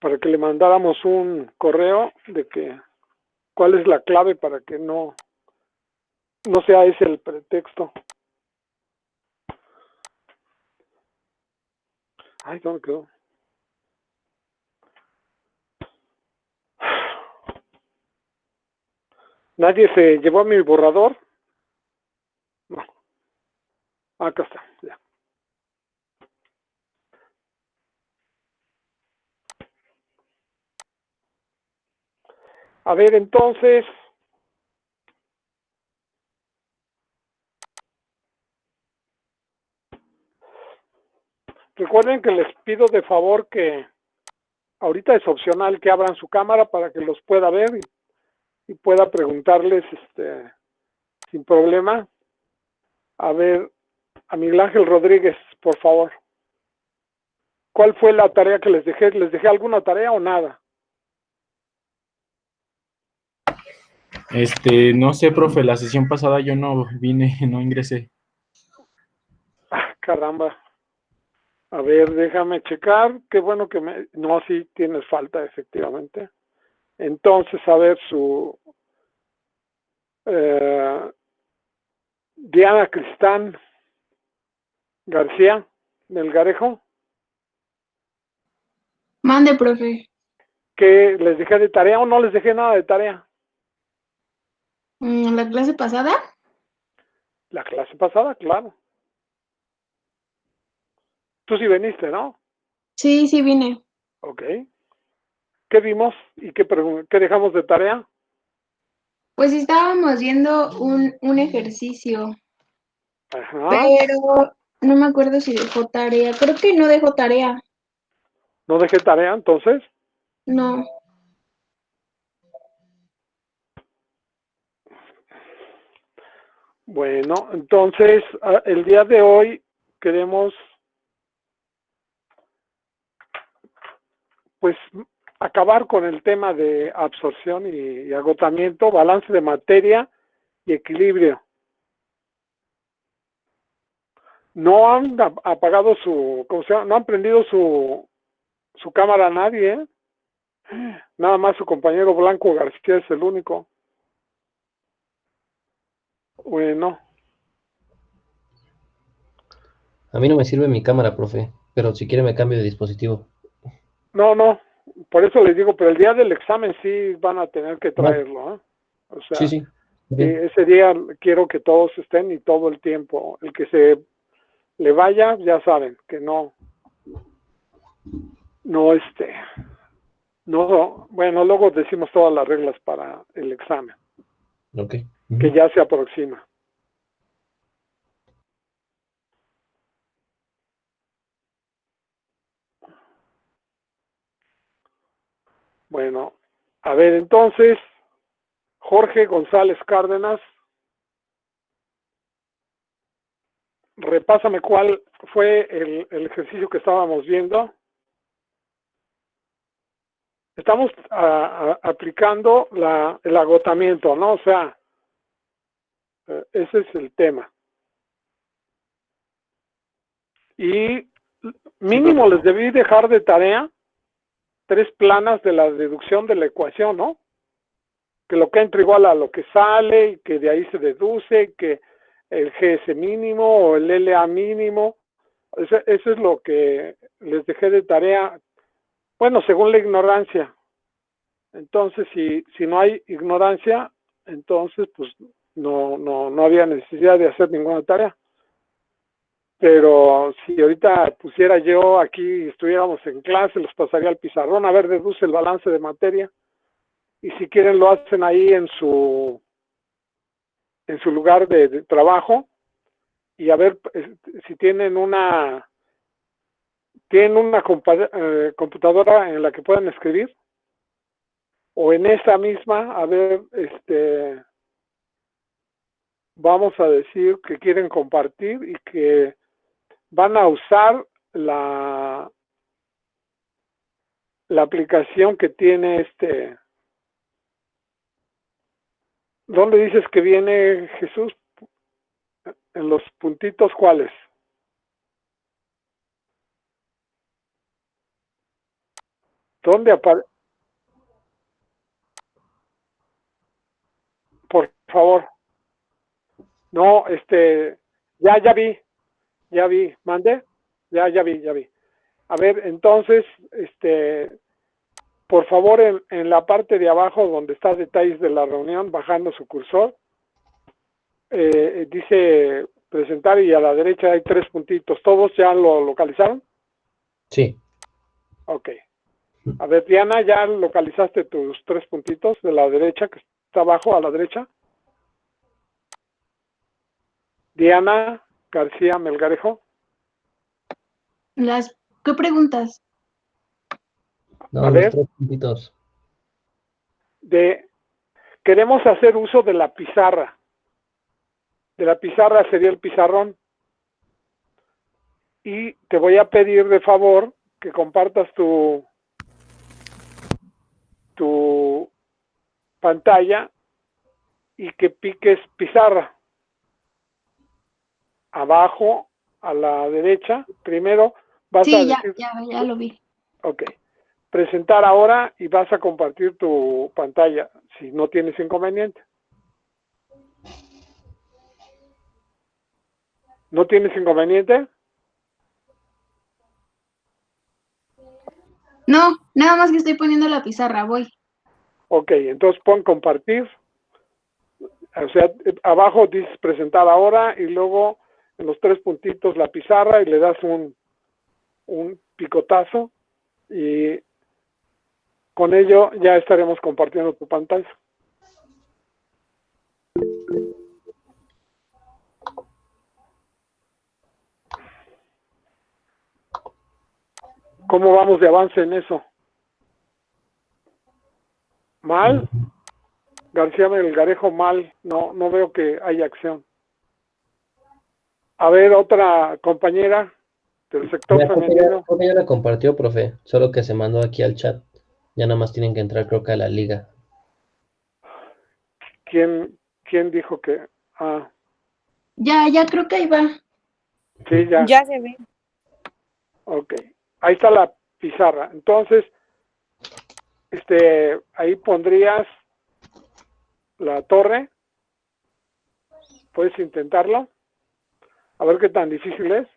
para que le mandáramos un correo de que cuál es la clave para que no sea ese el pretexto. Ay, ¿dónde quedó? ¿Nadie se llevó a mi borrador? No. Acá está, ya. A ver, entonces, recuerden que les pido de favor que ahorita es opcional que abran su cámara para que los pueda ver y pueda preguntarles sin problema. A ver, a Miguel Ángel Rodríguez, por favor. ¿Cuál fue la tarea que les dejé? ¿Les dejé alguna tarea o nada? No sé, profe, la sesión pasada yo no vine, no ingresé. Ah, caramba. A ver, déjame checar. Qué bueno que me... No, sí, tienes falta, efectivamente. Entonces, a ver, Diana Cristán García, Melgarejo. Mande, profe. ¿Qué les dejé de tarea o no les dejé nada de tarea? ¿La clase pasada? La clase pasada, claro. Tú sí viniste, ¿no? Sí, sí vine. Ok. ¿Qué vimos y qué dejamos de tarea? Pues estábamos viendo un ejercicio, Ajá. pero no me acuerdo si dejó tarea. Creo que no dejó tarea. ¿No dejé tarea entonces? No. Bueno, entonces el día de hoy queremos pues acabar con el tema de absorción y agotamiento, balance de materia y equilibrio. No han apagado ¿cómo se llama? No han prendido su cámara a nadie, ¿eh? Nada más su compañero Blanco García es el único. Bueno. A mí no me sirve mi cámara, profe, pero si quiere me cambio de dispositivo. No, por eso les digo, pero el día del examen sí van a tener que No, traerlo, ¿eh? O sí, sea, sí, sí, bien. ese día quiero que todos estén y todo el tiempo. El que se le vaya, ya saben, que no, no, bueno, luego decimos todas las reglas para el examen, Ok. que ya se aproxima. Bueno, a ver, entonces, Jorge González Cárdenas, repásame cuál fue el ejercicio que estábamos viendo. Estamos aplicando el agotamiento, ¿no? O sea, ese es el tema. Y mínimo Sí, les debí dejar de tarea 3 planas de la deducción de la ecuación, ¿no? Que lo que entra igual a lo que sale y que de ahí se deduce que el GS mínimo o el LA mínimo. Eso es lo que les dejé de tarea. Bueno, según la ignorancia. Entonces, si no hay ignorancia, entonces pues no había necesidad de hacer ninguna tarea. Pero si ahorita pusiera yo aquí, estuviéramos en clase, los pasaría al pizarrón, a ver, deduce el balance de materia, y si quieren lo hacen ahí en su lugar de trabajo, y a ver si tienen una computadora en la que puedan escribir, o en esa misma, a ver, vamos a decir que quieren compartir y que van a usar la aplicación que tiene ¿dónde dices que viene Jesús? En los puntitos, ¿cuáles? ¿Dónde aparece? Por favor. No, ya vi, mande. Ya vi. A ver, entonces, por favor, en la parte de abajo donde está detalles de la reunión, bajando su cursor, dice presentar y a la derecha hay 3 puntitos. ¿Todos ya lo localizaron? Sí. Ok. A ver, Diana, ¿ya localizaste tus 3 puntitos de la derecha, que está abajo a la derecha? Diana García Melgarejo. ¿Qué preguntas? No, A los ver, 3 puntitos. queremos hacer uso de la pizarra. De la pizarra sería el pizarrón. Y te voy a pedir de favor que compartas tu pantalla y que piques pizarra. Abajo, a la derecha, primero vas a Sí, decir, ya lo vi. ok, presentar ahora y vas a compartir tu pantalla, si no tienes inconveniente. ¿No tienes inconveniente? No, nada más que estoy poniendo la pizarra, voy. Ok, entonces pon compartir. O sea, abajo dices presentar ahora y luego en los 3 puntitos la pizarra y le das un picotazo y con ello ya estaremos compartiendo tu pantalla. ¿Cómo vamos de avance en eso? ¿Mal? García Melgarejo, mal. No veo que haya acción. A ver, otra compañera del sector femenino. Creo que ya la compartió, profe. Solo que se mandó aquí al chat. Ya nada más tienen que entrar, creo que a la liga. ¿Quién dijo que? Ah, Ya creo que ahí va. sí, ya. Ya se ve. Ok. Ahí está la pizarra. Entonces, ahí pondrías la torre. Puedes intentarlo. A ver qué tan difícil es.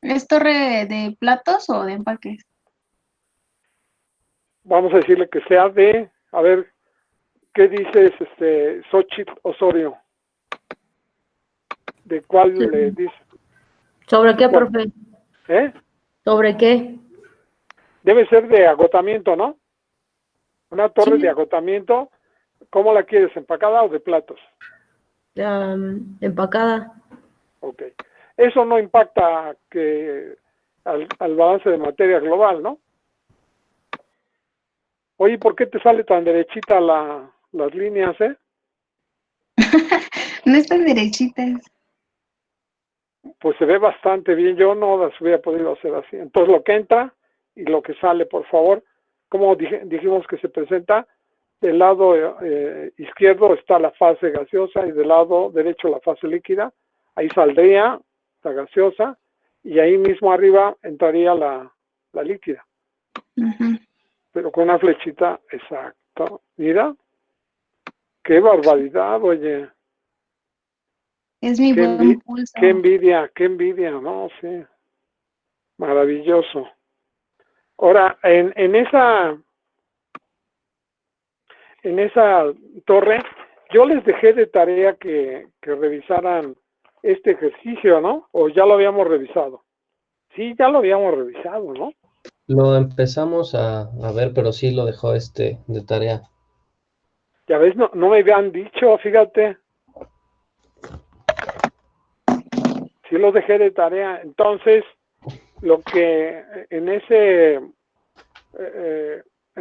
¿Es torre de platos o de empaques? Vamos a decirle que sea de, a ver, ¿qué dices, Xochitl Osorio? ¿De cuál le dice? ¿Sobre qué, ¿Cuál? profe? ¿Eh? ¿Sobre qué? Debe ser de agotamiento, ¿no? Una torre Sí. de agotamiento. ¿Cómo la quieres? ¿Empacada o de platos? Empacada. Ok. Eso no impacta al balance de materia global, ¿no? Oye, ¿por qué te sale tan derechita las líneas, No están derechitas. Pues se ve bastante bien. Yo no las hubiera podido hacer así. Entonces, lo que entra y lo que sale, por favor, como dijimos que se presenta, del lado izquierdo está la fase gaseosa y del lado derecho la fase líquida. Ahí saldría la gaseosa y ahí mismo arriba entraría la líquida. Ujú. Pero con una flechita, exacto. Mira, qué barbaridad, oye. Es mi Qué, buen pulso. qué envidia, ¿no? Sí, maravilloso. Ahora, en esa torre, yo les dejé de tarea que revisaran este ejercicio, ¿no? O ya lo habíamos revisado. Sí, ya lo habíamos revisado, ¿no? Lo empezamos a ver, pero sí lo dejó de tarea. Ya ves, no me habían dicho, fíjate. Sí lo dejé de tarea. Entonces, lo que en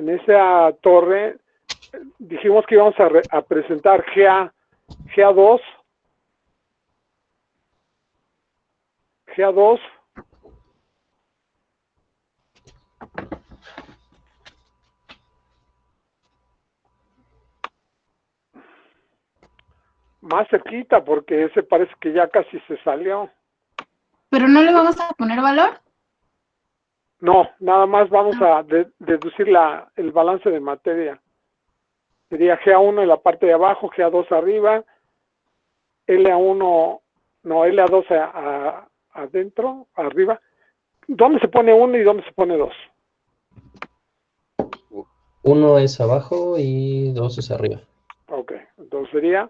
esa torre dijimos que íbamos a presentar GA2, GA2, más cerquita porque ese parece que ya casi se salió. ¿Pero no le vamos a poner valor? No, nada más vamos a deducir el balance de materia. Sería GA1 en la parte de abajo, GA2 arriba, LA1, no, LA2 adentro, arriba. ¿Dónde se pone 1 y dónde se pone 2? 1 es abajo y 2 es arriba. Ok, entonces sería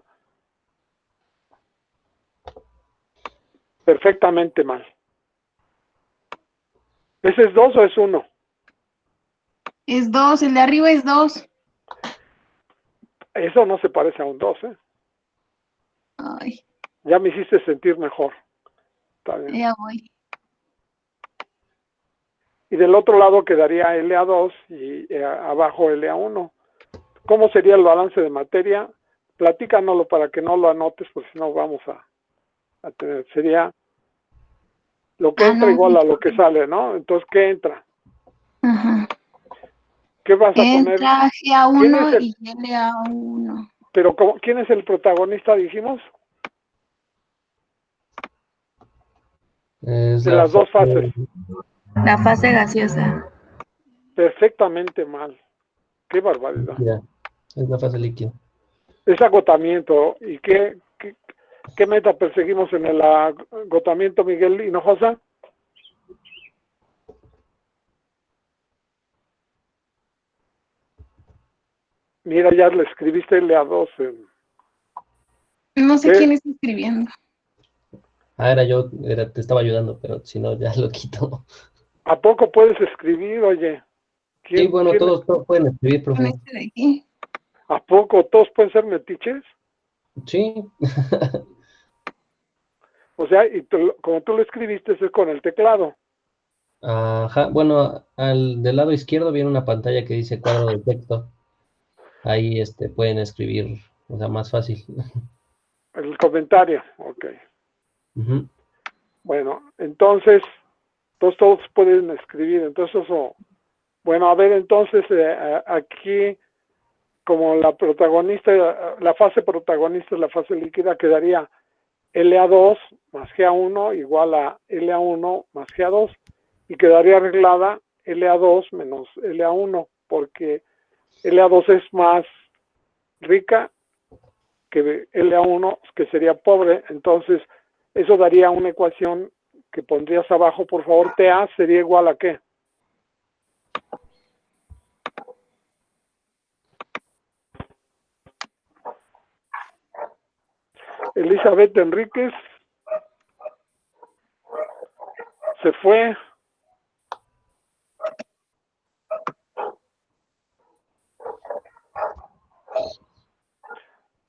perfectamente mal. ¿Ese es 2 o es 1? Es 2, el de arriba es 2. Eso no se parece a un 2, ¿eh? Ay, Ya me hiciste sentir mejor. Está bien. ya voy. Y del otro lado quedaría LA2 y abajo LA1. ¿Cómo sería el balance de materia? Platícanoslo para que no lo anotes, porque si no vamos a tener. Sería lo que entra no, igual a lo que sale, ¿no? Entonces, ¿qué entra? Ajá. ¿Qué vas a poner? Entra ¿Quién es GA1 el- y LA1. Pero ¿quién es el protagonista, dijimos? Es De la las dos fases. La fase gaseosa. Perfectamente mal. Qué barbaridad. líquida. Es la fase líquida. Es agotamiento. ¿Y qué meta perseguimos en el agotamiento, Miguel Hinojosa? Mira, ya le escribiste LA2. No sé ¿Qué? quién está escribiendo. Era yo, te estaba ayudando, pero si no, ya lo quito. ¿A poco puedes escribir, oye? Sí, bueno, quién todos pueden escribir, Con profe. este de aquí. ¿A poco todos pueden ser metiches? Sí, O sea, y como tú lo escribiste, es con el teclado. ajá. Bueno, del lado izquierdo viene una pantalla que dice cuadro de texto. Ahí pueden escribir, o sea, más fácil. El comentario, ok. Ujú. Bueno, entonces, todos pueden escribir. Entonces, eso. Bueno, a ver, entonces, aquí, como la protagonista, la fase protagonista es la fase líquida, quedaría LA2 más GA1 igual a LA1 más GA2 y quedaría arreglada LA2 menos LA1 porque LA2 es más rica que LA1 que sería pobre, entonces eso daría una ecuación que pondrías abajo, por favor. TA sería igual a ¿qué? Elizabeth Enríquez se fue.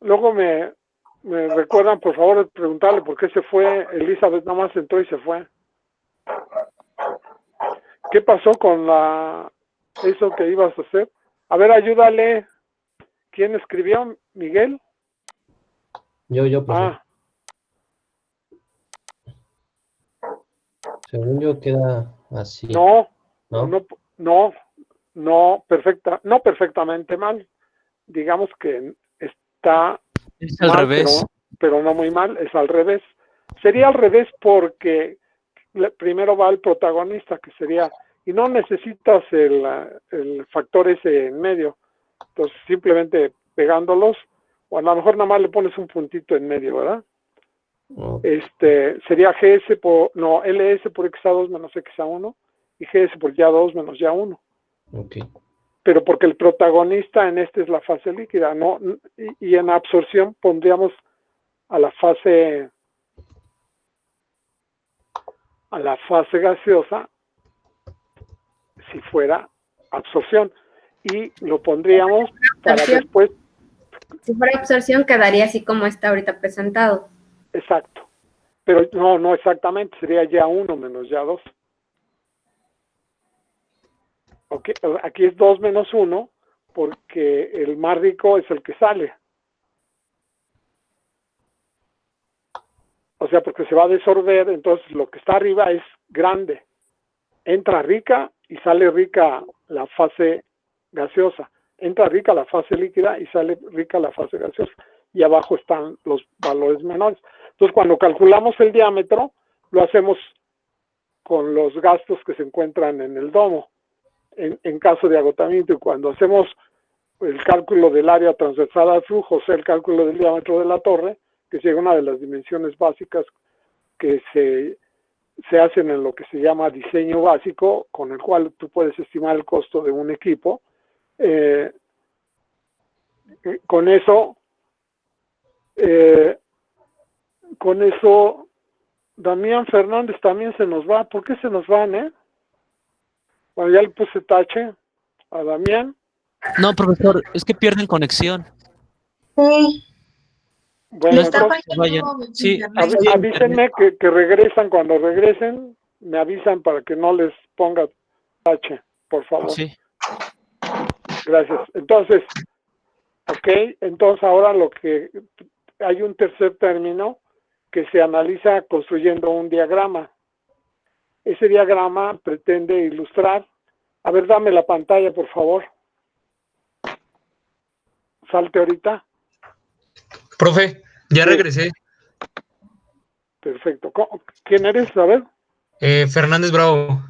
Luego me recuerdan, por favor, de preguntarle por qué se fue. Elizabeth nada más entró y se fue. ¿Qué pasó con eso que ibas a hacer? A ver, ayúdale. ¿Quién escribió? ¿Miguel? Yo, profe. Ah, Según yo queda así, no, ¿no? no perfectamente mal. Digamos que está Es al mal, revés. pero no muy mal, es al revés. Sería al revés porque primero va el protagonista, que sería, y no necesitas el factor ese en medio, entonces simplemente pegándolos, o a lo mejor nada más le pones un puntito en medio, ¿verdad? Oh, Sería LS por XA2 menos XA1 y GS por YA2 menos YA1. ok. Pero porque el protagonista en es la fase líquida, ¿no? Y en absorción pondríamos a la fase gaseosa si fuera absorción y lo pondríamos para Absorción. después, Si fuera absorción, quedaría así como está ahorita presentado. exacto, pero no exactamente, sería YA1 menos YA2. Okay. Aquí es 2 menos 1 porque el más rico es el que sale. O sea, porque se va a desorber, entonces lo que está arriba es grande. Entra rica y sale rica la fase gaseosa. Entra rica la fase líquida y sale rica la fase gaseosa. Y abajo están los valores menores. Entonces, cuando calculamos el diámetro, lo hacemos con los gastos que se encuentran en el domo, en caso de agotamiento, y cuando hacemos el cálculo del área transversal al flujo, o sea, el cálculo del diámetro de la torre, que es una de las dimensiones básicas que se hacen en lo que se llama diseño básico, con el cual tú puedes estimar el costo de un equipo. Con eso, Damián Fernández también se nos va. ¿Por qué se nos van, Bueno, ya le puse tache a Damián. No, profesor, es que pierden conexión. Sí. Bueno, Está entonces, fallando sí, internet. avísenme que regresan. Cuando regresen, me avisan para que no les ponga tache, por favor. Sí. Gracias. Entonces, entonces ahora hay un tercer término que se analiza construyendo un diagrama. Ese diagrama pretende ilustrar. A ver, dame la pantalla, por favor. Salte ahorita. Profe, ya Sí. regresé. Perfecto. ¿Quién eres? A ver. Fernández Bravo.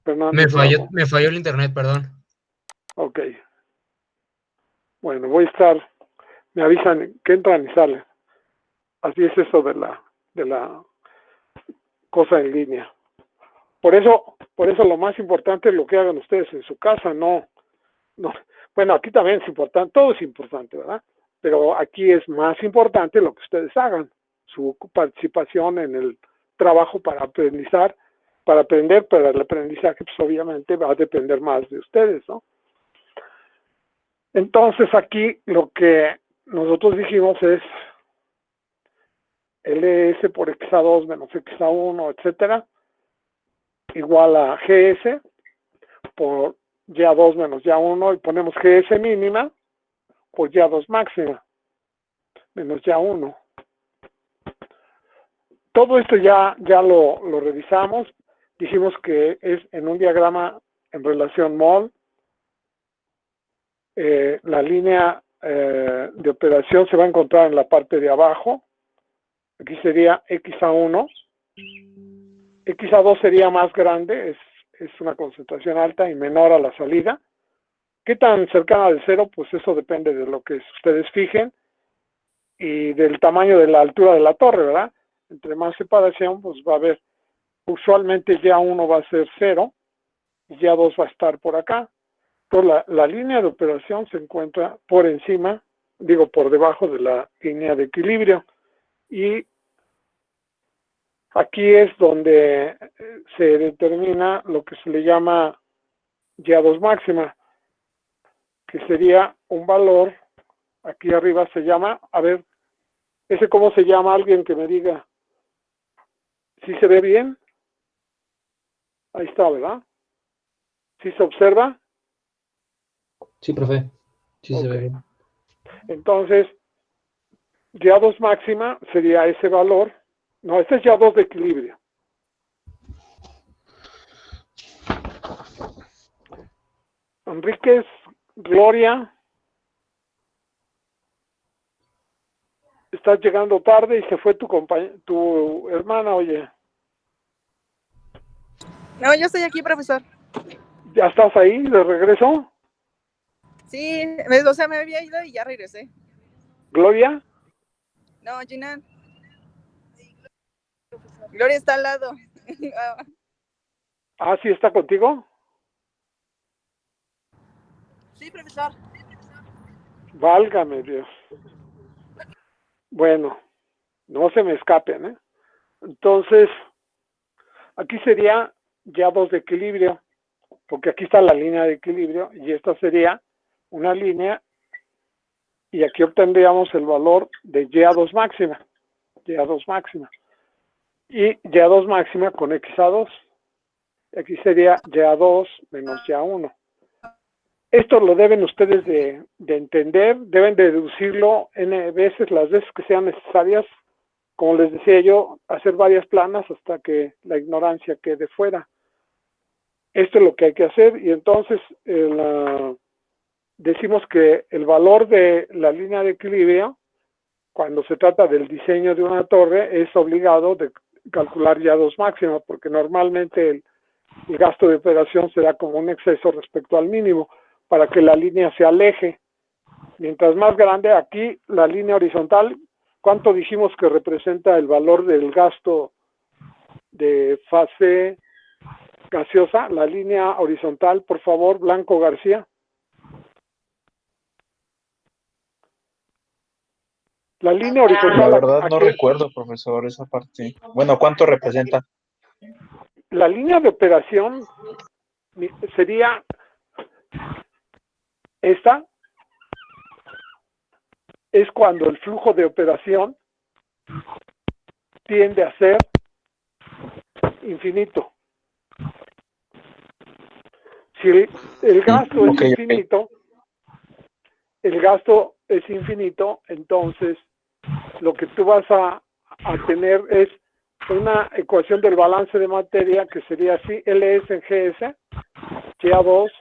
Fernández Bravo. Me falló el internet, perdón. Ok. Bueno, voy a estar. Me avisan que entran y salen. Así es eso de la cosa en línea. Por eso lo más importante es lo que hagan ustedes en su casa, no. Bueno, aquí también es importante, todo es importante, ¿verdad? Pero aquí es más importante lo que ustedes hagan, su participación en el trabajo para aprender, pero el aprendizaje pues obviamente va a depender más de ustedes, ¿no? Entonces aquí lo que nosotros dijimos es LS por XA2 menos XA1, etcétera, igual a GS por Y2 menos Y1, y ponemos GS mínima por Y2 máxima menos Y1. Todo esto ya lo revisamos. Dijimos que es en un diagrama en relación mol. La línea de operación se va a encontrar en la parte de abajo. Aquí sería XA1. XA2 sería más grande, es una concentración alta y menor a la salida. ¿Qué tan cercana al cero? Pues eso depende de lo que ustedes fijen y del tamaño de la altura de la torre, ¿verdad? Entre más separación, pues va a haber, usualmente Y1 va a ser 0 y Y2 va a estar por acá. Entonces la línea de operación se encuentra por encima, por debajo de la línea de equilibrio. Y aquí es donde se determina lo que se le llama Y2 máxima, que sería un valor, aquí arriba se llama, a ver, ¿ese cómo se llama? Alguien que me diga. ¿Sí se ve bien? Ahí está, ¿verdad? ¿Sí se observa? Sí, profe. Sí, se ve Ok. bien. Entonces, Y2 máxima sería ese valor. No, este es Y2 de equilibrio. Enríquez, Gloria, estás llegando tarde y se fue tu hermana, oye. No, yo estoy aquí, profesor. ¿Ya estás ahí de regreso? Sí, o sea, me había ido y ya regresé. ¿Gloria? No, Gina. Gloria está al lado. Ah, ¿sí está contigo? Sí, profesor. Válgame Dios. Bueno, no se me escapen, ¿eh? Entonces, aquí sería Y2 de equilibrio, porque aquí está la línea de equilibrio y esta sería una línea y aquí obtendríamos el valor de Y2 máxima. Y2 máxima. Y Y2 máxima con XA2. Aquí sería Y2 menos Y1. Esto lo deben ustedes de entender, deben de deducirlo n veces, las veces que sean necesarias, como les decía yo, hacer varias planas hasta que la ignorancia quede fuera. Esto es lo que hay que hacer y entonces decimos que el valor de la línea de equilibrio, cuando se trata del diseño de una torre, es obligado calcular ya 2 máxima, porque normalmente el gasto de operación será como un exceso respecto al mínimo, para que la línea se aleje. Mientras más grande, aquí la línea horizontal, ¿cuánto dijimos que representa el valor del gasto de fase gaseosa? La línea horizontal, por favor, Blanco García. La línea horizontal. La verdad no aquí, recuerdo, profesor, esa parte. Bueno, ¿cuánto representa? la línea de operación sería esta. Es cuando el flujo de operación tiende a ser infinito. Si el gasto es infinito, el gasto es infinito, entonces lo que tú vas a tener es una ecuación del balance de materia que sería así: LS en GS, YA2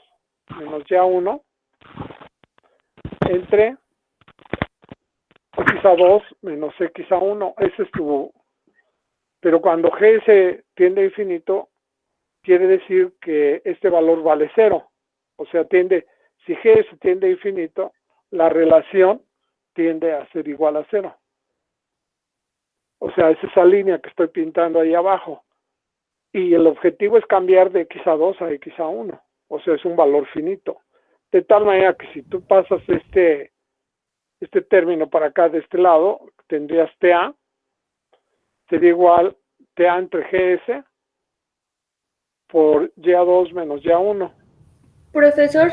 menos YA1 entre XA2 menos XA1. Ese es tu... Pero cuando GS tiende a infinito, quiere decir que este valor vale 0. O sea, si GS tiende a infinito, la relación tiende a ser igual a 0. O sea, es esa línea que estoy pintando ahí abajo. Y el objetivo es cambiar de XA2 a XA1. O sea, es un valor finito. De tal manera que si tú pasas este término para acá de este lado, tendrías TA, sería igual TA entre GS por YA2 menos YA1. Profesor,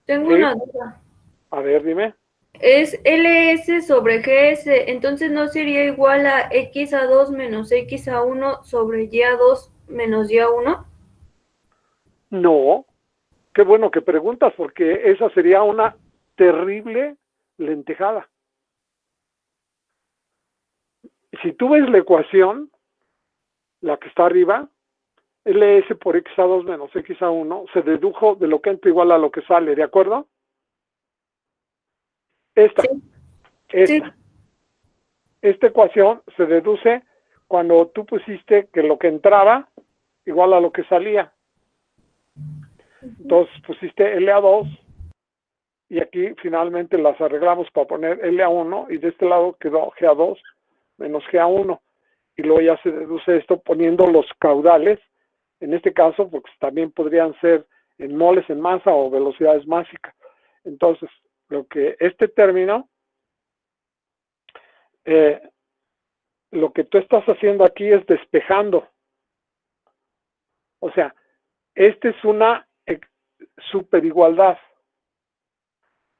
tengo ¿Sí? una duda. A ver, dime. Es LS sobre GS, entonces no sería igual a XA2 menos XA1 sobre YA2 menos YA1. No, qué bueno que preguntas, porque esa sería una terrible lentejada. Si tú ves la ecuación, la que está arriba, LS por XA2 menos XA1, se dedujo de lo que entra igual a lo que sale, ¿de acuerdo? Esta. Sí. Esta ecuación se deduce cuando tú pusiste que lo que entraba igual a lo que salía. Entonces pusiste LA2 y aquí finalmente las arreglamos para poner LA1 y de este lado quedó GA2 menos GA1 y luego ya se deduce esto poniendo los caudales, en este caso porque también podrían ser en moles en masa o velocidades máxicas. Entonces, lo que este término, lo que tú estás haciendo aquí es despejando. O sea, esta es una superigualdad.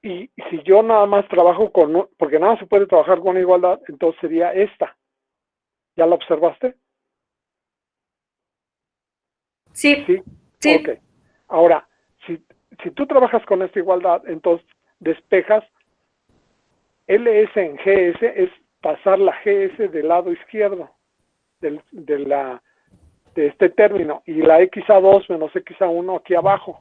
Y si yo nada más trabajo porque nada se puede trabajar con igualdad, entonces sería esta. ¿Ya la observaste? Sí. ¿Sí? Ok. Ahora, si tú trabajas con esta igualdad, entonces despejas LS en GS, es pasar la GS del lado izquierdo de este término, y la XA2 menos XA1 aquí abajo.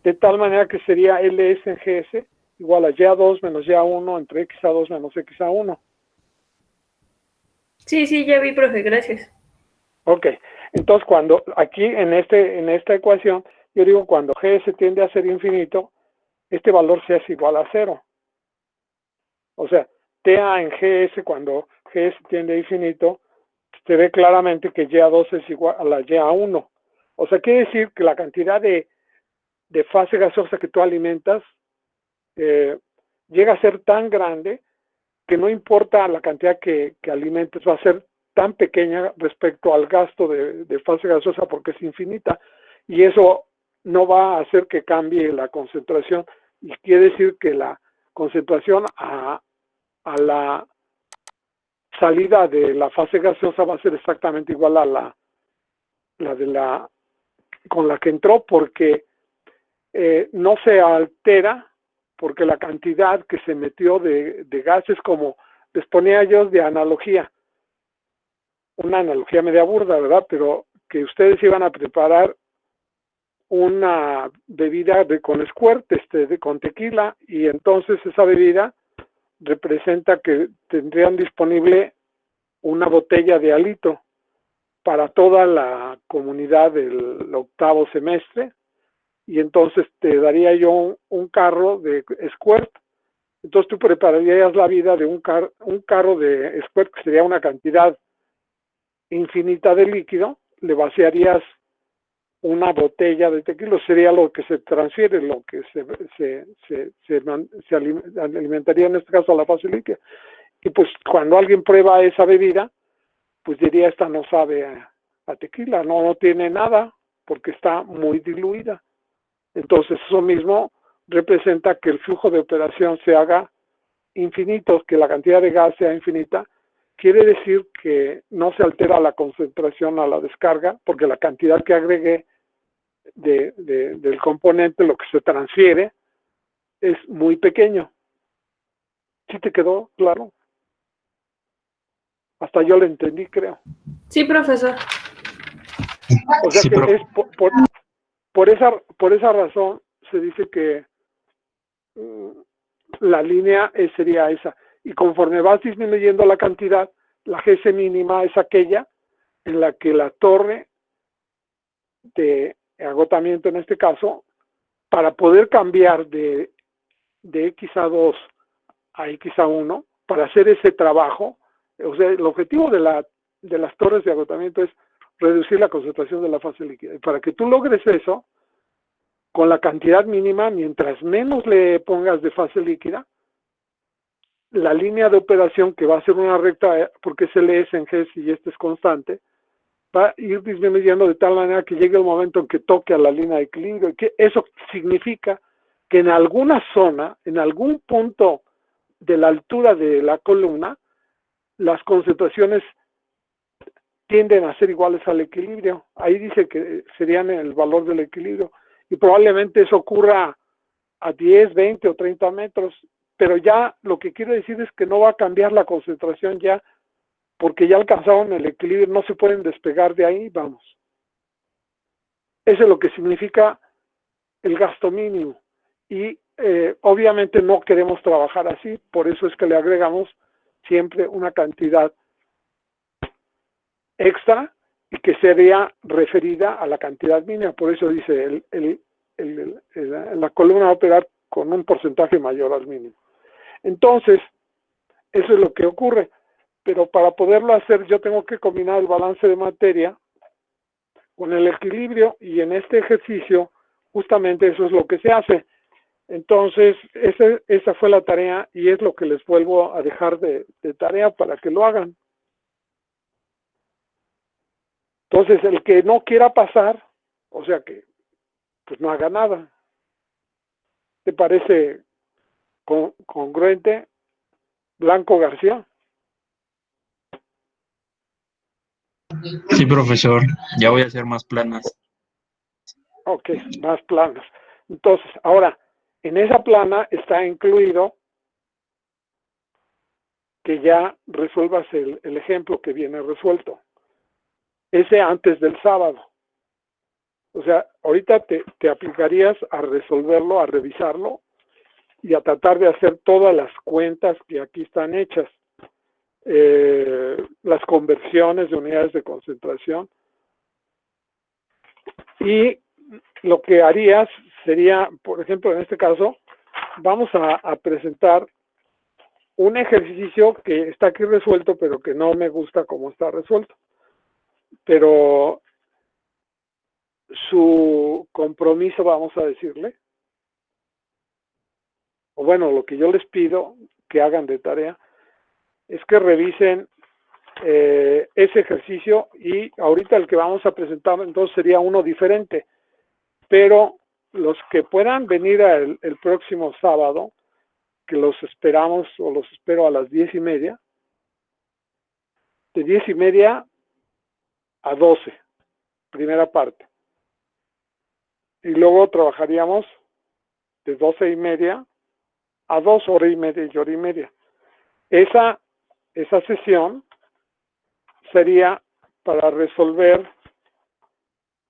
De tal manera que sería LS en GS igual a YA2 menos YA1 entre XA2 menos XA1. Sí, ya vi, profe, gracias. Ok, entonces cuando aquí en esta ecuación, yo digo cuando GS tiende a ser infinito, este valor se hace igual a 0. O sea, TA en GS cuando GS tiende a infinito, se ve claramente que YA2 es igual a la YA1. O sea, quiere decir que la cantidad de fase gaseosa que tú alimentas llega a ser tan grande que no importa la cantidad que alimentes, va a ser tan pequeña respecto al gasto de fase gaseosa porque es infinita, y eso no va a hacer que cambie la concentración, y quiere decir que la concentración a la salida de la fase gaseosa va a ser exactamente igual a la con la que entró, porque no se altera porque la cantidad que se metió de gases, como les ponía yo de analogía, una analogía media burda, ¿verdad? Pero que ustedes iban a preparar una bebida con squirt, con tequila, y entonces esa bebida representa que tendrían disponible una botella de alito para toda la comunidad del octavo semestre, y entonces te daría yo un carro de Squirt. Entonces tú prepararías la vida de un carro de Squirt, que sería una cantidad infinita de líquido, le vaciarías una botella de tequila, sería lo que se transfiere, lo que se alimentaría en este caso a la fase líquida. Y pues cuando alguien prueba esa bebida, pues diría, esta no sabe a tequila, no tiene nada, porque está muy diluida. Entonces eso mismo representa que el flujo de operación se haga infinito, que la cantidad de gas sea infinita. Quiere decir que no se altera la concentración a la descarga, porque la cantidad que agregué del componente, lo que se transfiere, es muy pequeño. ¿Sí te quedó claro? Hasta yo lo entendí, creo. Sí, profesor. O sea Sí, que profe. es por esa razón se dice que la línea sería esa. Y conforme vas disminuyendo la cantidad, la GC mínima es aquella en la que la torre de agotamiento, en este caso, para poder cambiar de X a 2 a X a 1, para hacer ese trabajo, o sea, el objetivo de las torres de agotamiento es reducir la concentración de la fase líquida. Y para que tú logres eso, con la cantidad mínima, mientras menos le pongas de fase líquida, la línea de operación, que va a ser una recta, porque es LS en GES y este es constante, va a ir disminuyendo de tal manera que llegue el momento en que toque a la línea de equilibrio. Y que eso significa que en alguna zona, en algún punto de la altura de la columna, las concentraciones tienden a ser iguales al equilibrio. Ahí dice que serían el valor del equilibrio, y probablemente eso ocurra a 10, 20 o 30 metros, pero ya lo que quiero decir es que no va a cambiar la concentración ya, porque ya alcanzaron el equilibrio, no se pueden despegar de ahí, vamos. Eso es lo que significa el gasto mínimo. Y obviamente no queremos trabajar así, por eso es que le agregamos siempre una cantidad extra y que sería referida a la cantidad mínima. Por eso dice, la columna va a operar con un porcentaje mayor al mínimo. Entonces, eso es lo que ocurre. Pero para poderlo hacer, yo tengo que combinar el balance de materia con el equilibrio, y en este ejercicio justamente eso es lo que se hace. Entonces, esa fue la tarea, y es lo que les vuelvo a dejar de tarea para que lo hagan. Entonces, el que no quiera pasar, o sea que pues no haga nada. ¿Te parece congruente, Blanco García? Sí, profesor. Ya voy a hacer más planas. Ok, más planas. Entonces, ahora, en esa plana está incluido que ya resuelvas el ejemplo que viene resuelto. Ese antes del sábado. O sea, ahorita te aplicarías a resolverlo, a revisarlo y a tratar de hacer todas las cuentas que aquí están hechas. Las conversiones de unidades de concentración. Y lo que harías sería, por ejemplo, en este caso, vamos a presentar un ejercicio que está aquí resuelto, pero que no me gusta cómo está resuelto. Pero su compromiso, vamos a decirle, o bueno, lo que yo les pido que hagan de tarea, es que revisen ese ejercicio, y ahorita el que vamos a presentar entonces sería uno diferente, pero los que puedan venir el próximo sábado, que los esperamos o los espero a las 10:30, de 10:30 a 12, primera parte, y luego trabajaríamos de 12:30 a 2 horas y media y hora y media. Esa sesión sería para resolver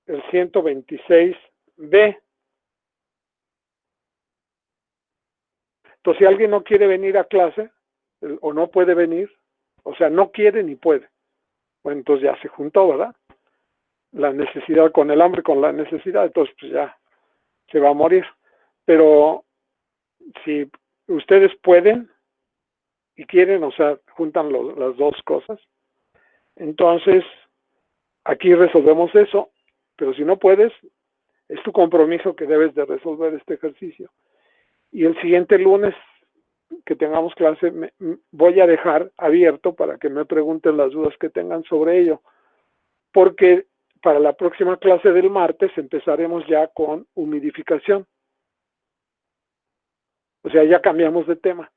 el 126B. Entonces, si alguien no quiere venir a clase o no puede venir, o sea, no quiere ni puede. Bueno, entonces ya se juntó, ¿verdad? La necesidad con el hambre, con la necesidad, entonces pues ya se va a morir. Pero si ustedes pueden y quieren, o sea, juntan las dos cosas, entonces aquí resolvemos eso, pero si no puedes, es tu compromiso que debes de resolver este ejercicio. Y el siguiente lunes que tengamos clase, voy a dejar abierto para que me pregunten las dudas que tengan sobre ello, porque para la próxima clase del martes empezaremos ya con humidificación. O sea, ya cambiamos de tema.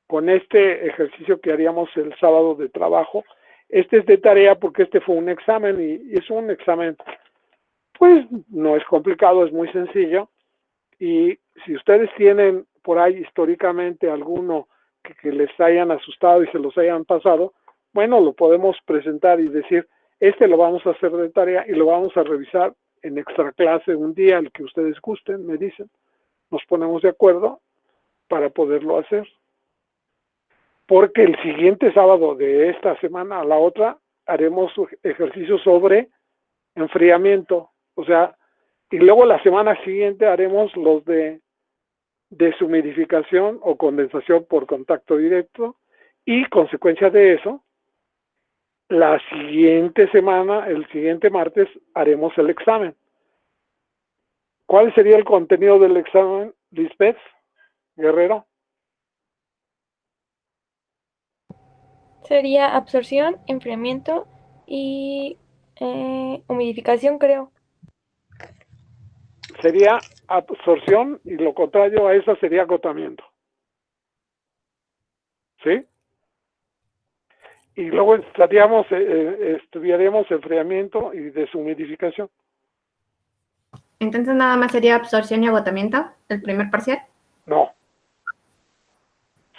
Con este ejercicio que haríamos el sábado de trabajo, este es de tarea porque este fue un examen y es un examen, pues no es complicado, es muy sencillo. Y si ustedes tienen por ahí históricamente alguno que les hayan asustado y se los hayan pasado, bueno, lo podemos presentar y decir, este lo vamos a hacer de tarea y lo vamos a revisar en extra clase un día, el que ustedes gusten, me dicen. Nos ponemos de acuerdo para poderlo hacer. Porque el siguiente sábado de esta semana a la otra haremos ejercicios sobre enfriamiento, o sea, y luego la semana siguiente haremos los de deshumidificación o condensación por contacto directo y consecuencia de eso, la siguiente semana, el siguiente martes, haremos el examen. ¿Cuál sería el contenido del examen, Lisbeth Guerrero? Sería absorción, enfriamiento y humidificación, creo. Sería absorción y lo contrario a eso sería agotamiento. ¿Sí? Y luego estudiaremos enfriamiento y deshumidificación. Entonces nada más sería absorción y agotamiento, el primer parcial. No.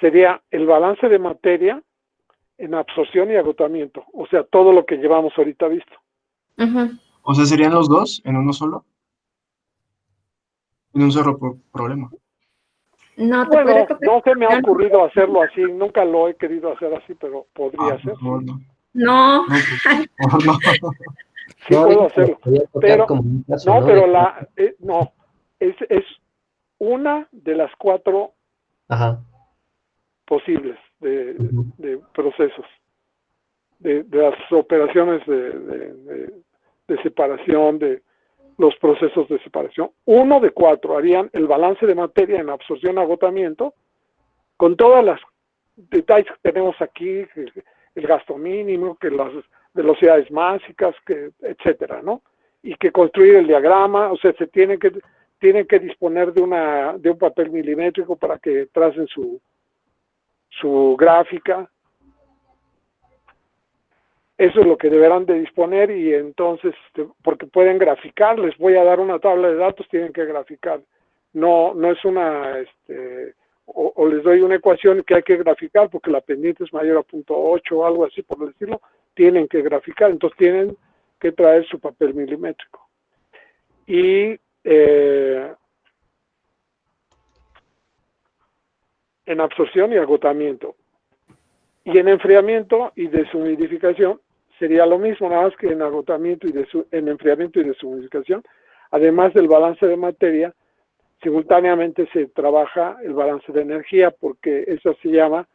Sería el balance de materia en absorción y agotamiento. O sea, todo lo que llevamos ahorita visto. O sea, ¿serían los dos en uno solo? En un solo problema. No, bueno, no se me ha ocurrido hacerlo así, nunca lo he querido hacer así, pero podría ser. Por favor, no. No. No, Sí puedo hacerlo, pero no, pero no, es una de las 4 posibles de procesos, de las operaciones de separación, de los procesos de separación. 1 de 4 harían el balance de materia en absorción agotamiento, con todas las detalles que tenemos aquí, el gasto mínimo, que las velocidades máxicas, que etcétera, ¿no? Y que construir el diagrama, o sea, se tienen que disponer de un papel milimétrico para que tracen su gráfica. Eso es lo que deberán de disponer y entonces, porque pueden graficar, les voy a dar una tabla de datos, tienen que graficar. No es una, o les doy una ecuación que hay que graficar porque la pendiente es mayor a 0.8 o algo así por decirlo, tienen que graficar, entonces tienen que traer su papel milimétrico. Y en absorción y agotamiento. Y en enfriamiento y deshumidificación sería lo mismo, nada más que en agotamiento y en enfriamiento y deshumidificación, además del balance de materia, simultáneamente se trabaja el balance de energía, porque eso se llama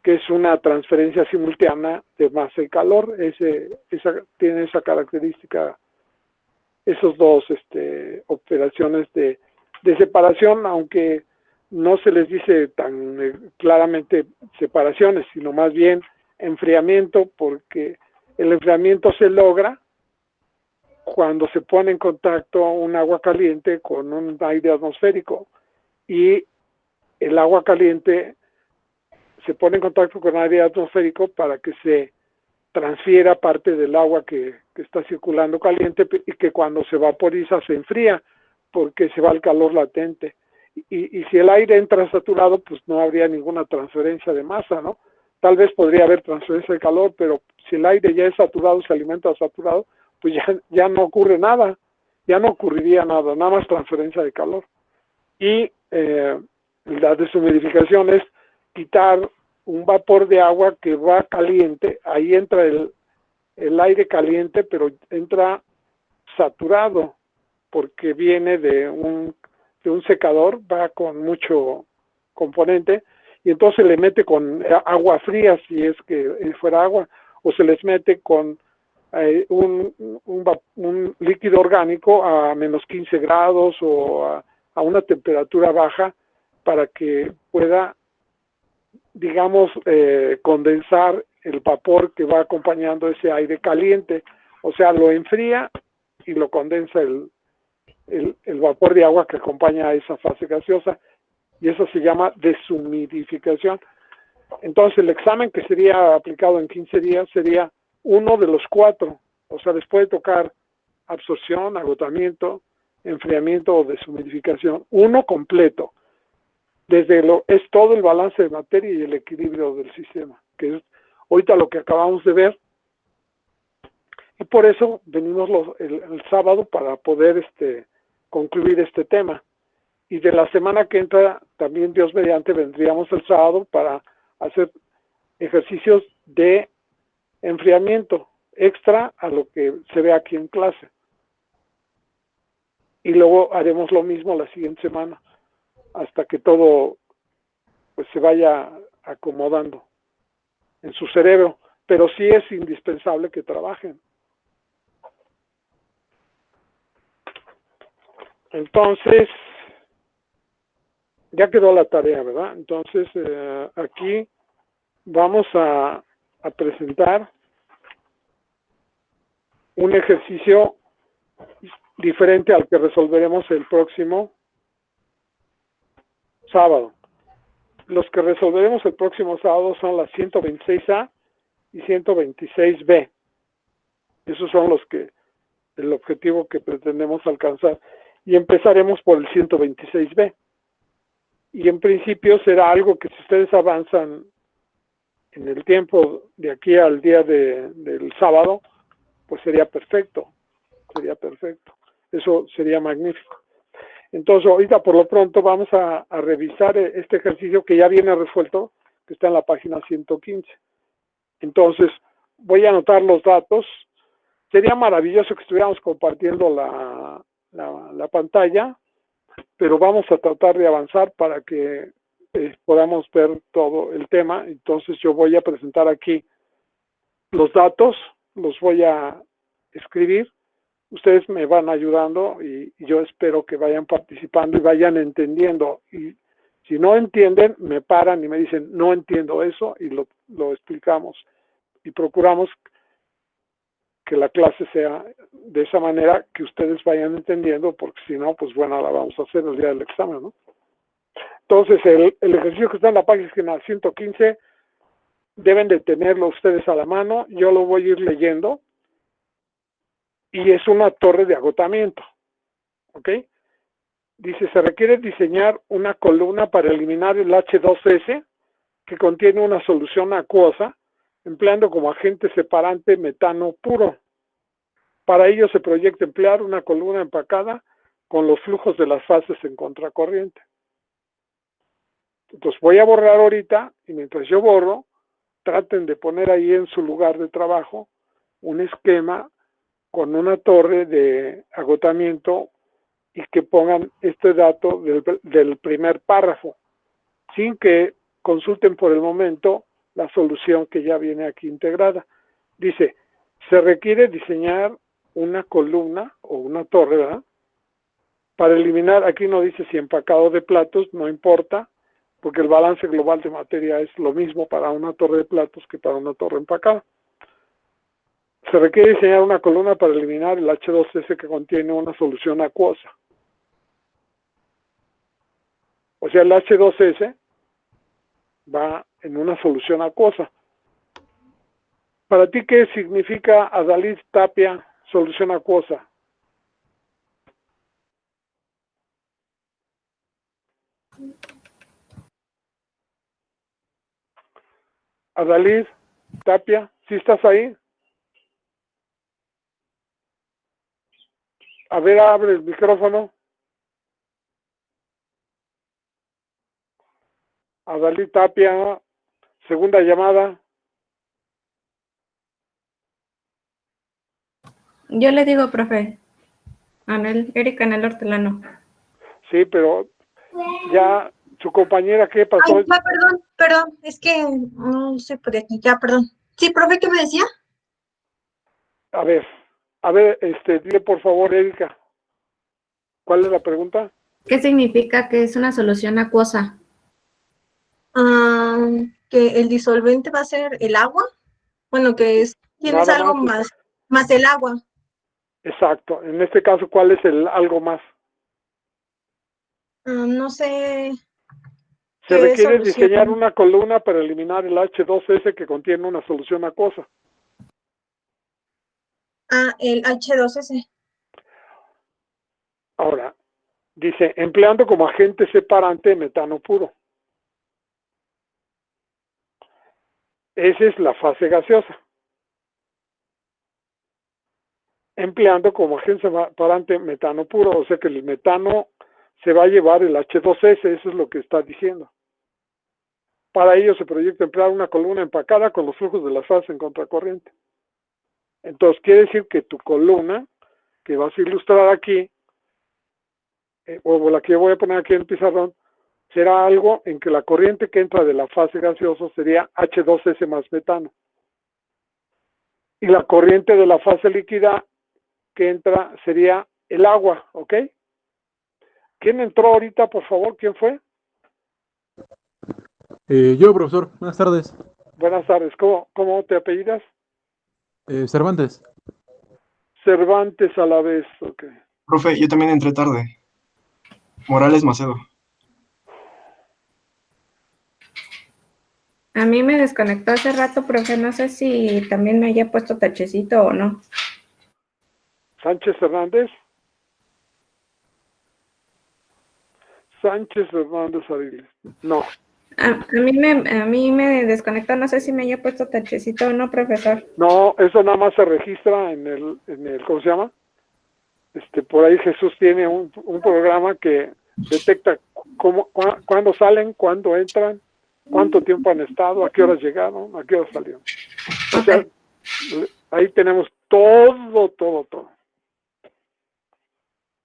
que es una transferencia simultánea de masa y calor. Tiene esa característica, esos dos operaciones de separación, aunque no se les dice tan claramente separaciones, sino más bien enfriamiento, porque el enfriamiento se logra cuando se pone en contacto un agua caliente con un aire atmosférico y el agua caliente se pone en contacto con aire atmosférico para que se transfiera parte del agua que está circulando caliente y que cuando se vaporiza se enfría porque se va el calor latente. Y si el aire entra saturado, pues no habría ninguna transferencia de masa, ¿no? Tal vez podría haber transferencia de calor, pero si el aire ya es saturado, se alimenta saturado, pues ya no ocurre nada, ya no ocurriría nada más transferencia de calor. Y la deshumidificación es quitar un vapor de agua que va caliente, ahí entra el aire caliente, pero entra saturado, porque viene de un secador, va con mucho componente, y entonces le mete con agua fría, si es que fuera agua, o se les mete con un líquido orgánico a menos 15 grados o a una temperatura baja para que pueda, digamos, condensar el vapor que va acompañando ese aire caliente. O sea, lo enfría y lo condensa el vapor de agua que acompaña a esa fase gaseosa, y eso se llama deshumidificación. Entonces el examen que sería aplicado en 15 días sería uno de los 4, o sea, les puede tocar absorción, agotamiento, enfriamiento o deshumidificación, uno completo. Es todo el balance de materia y el equilibrio del sistema, que es ahorita lo que acabamos de ver, y por eso venimos el sábado para poder concluir este tema. Y de la semana que entra, también Dios mediante, vendríamos el sábado para hacer ejercicios de enfriamiento extra a lo que se ve aquí en clase. Y luego haremos lo mismo la siguiente semana, hasta que todo pues se vaya acomodando en su cerebro. Pero sí es indispensable que trabajen. Entonces, ya quedó la tarea, ¿verdad? Entonces, aquí vamos a presentar un ejercicio diferente al que resolveremos el próximo sábado. Los que resolveremos el próximo sábado son las 126A y 126B. Esos son el objetivo que pretendemos alcanzar. Y empezaremos por el 126B. Y en principio será algo que, si ustedes avanzan en el tiempo de aquí al día del sábado, pues sería perfecto. Eso sería magnífico. Entonces, ahorita por lo pronto vamos a revisar este ejercicio que ya viene resuelto, que está en la página 115. Entonces, voy a anotar los datos. Sería maravilloso que estuviéramos compartiendo la pantalla, pero vamos a tratar de avanzar para que podamos ver todo el tema. Entonces, yo voy a presentar aquí los datos, los voy a escribir. Ustedes me van ayudando y yo espero que vayan participando y vayan entendiendo. Y si no entienden, me paran y me dicen, no entiendo eso, y lo explicamos. Y procuramos que la clase sea de esa manera, que ustedes vayan entendiendo, porque si no, pues bueno, la vamos a hacer el día del examen, ¿no? Entonces, el ejercicio que está en la página 115, deben de tenerlo ustedes a la mano. Yo lo voy a ir leyendo. Y es una torre de agotamiento, ¿ok? Dice, se requiere diseñar una columna para eliminar el H2S que contiene una solución acuosa, empleando como agente separante metano puro. Para ello se proyecta emplear una columna empacada con los flujos de las fases en contracorriente. Entonces voy a borrar ahorita, y mientras yo borro, traten de poner ahí en su lugar de trabajo un esquema con una torre de agotamiento y que pongan este dato del primer párrafo, sin que consulten por el momento la solución que ya viene aquí integrada. Dice, se requiere diseñar una columna o una torre, ¿verdad? Para eliminar, aquí no dice si empacado de platos, no importa, porque el balance global de materia es lo mismo para una torre de platos que para una torre empacada. Se requiere diseñar una columna para eliminar el H2S que contiene una solución acuosa. O sea, el H2S va en una solución acuosa. ¿Para ti qué significa, Adalid Tapia, solución acuosa? Adalid Tapia, ¿sí estás ahí? A ver, abre el micrófono. Adalid Tapia, Segunda llamada. Yo le digo, profe. Erika Anel Hortelano. Sí, pero ya su compañera, ¿qué pasó? Ay, perdón, es que no sé por aquí, ya, perdón. Sí, profe, ¿qué me decía? A ver, dile por favor, Erika. ¿Cuál es la pregunta? ¿Qué significa que es una solución acuosa? Que el disolvente va a ser el agua. Bueno, tienes Nada algo más el agua. Exacto. En este caso, ¿cuál es el algo más? No sé. Se ¿Qué requiere solución? diseñar una columna para eliminar el H2S que contiene una solución acuosa. El H2S. Ahora, dice, empleando como agente separante metano puro. Esa es la fase gaseosa. Empleando como agente separante metano puro, o sea que el metano se va a llevar el H2S, eso es lo que está diciendo. Para ello se proyecta emplear una columna empacada con los flujos de las fases en contracorriente. Entonces quiere decir que tu columna, que vas a ilustrar aquí, o la que voy a poner aquí en el pizarrón, será algo en que la corriente que entra de la fase gaseosa sería H2S más metano. Y la corriente de la fase líquida que entra sería el agua, ¿ok? ¿Quién entró ahorita, por favor? ¿Quién fue? Yo, profesor. Buenas tardes. Buenas tardes. ¿Cómo te apellidas? Cervantes. Cervantes a la vez, ok. Profe, yo también entré tarde. Morales Macedo. A mí me desconectó hace rato, profe. No sé si también me haya puesto tachecito o no. Sánchez Hernández. Sánchez Hernández Ariles. No. A mí me desconectó. No sé si me haya puesto tachecito o no, profesor. No, eso nada más se registra en el ¿cómo se llama? Por ahí Jesús tiene un programa que detecta cuándo salen, cuándo entran, cuánto tiempo han estado, a qué horas llegaron, a qué horas salieron. O sea, ahí tenemos todo.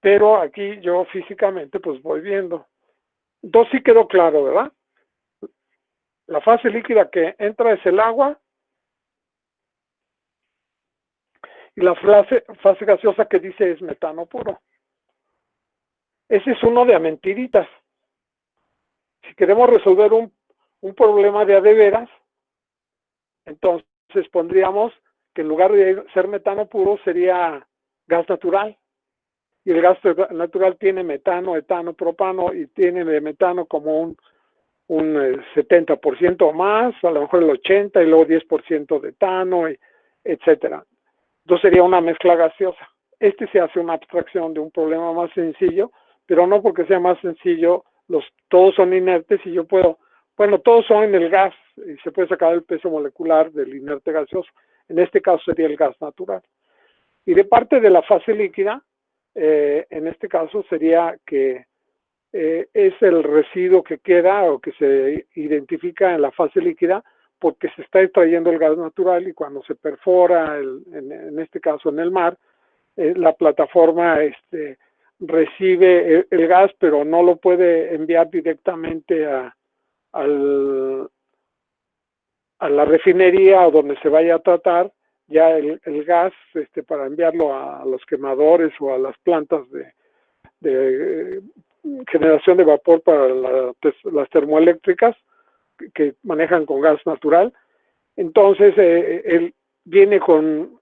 Pero aquí yo físicamente pues voy viendo. Entonces sí quedó claro, ¿verdad? La fase líquida que entra es el agua y la fase gaseosa que dice es metano puro. Ese es uno de a mentiritas. Si queremos resolver un problema de a de veras, entonces pondríamos que en lugar de ser metano puro sería gas natural. Y el gas natural tiene metano, etano, propano y tiene de metano como un 70% o más, a lo mejor el 80% y luego 10% de etano, etcétera. Entonces sería una mezcla gaseosa. Se hace una abstracción de un problema más sencillo, pero no porque sea más sencillo, todos son inertes y yo puedo, todos son en el gas y se puede sacar el peso molecular del inerte gaseoso. En este caso sería el gas natural. Y de parte de la fase líquida, en este caso sería que es el residuo que queda o que se identifica en la fase líquida porque se está extrayendo el gas natural y cuando se perfora, en este caso en el mar, la plataforma recibe el gas pero no lo puede enviar directamente a la refinería o donde se vaya a tratar ya el gas para enviarlo a los quemadores o a las plantas de generación de vapor para las termoeléctricas que manejan con gas natural. Entonces él viene con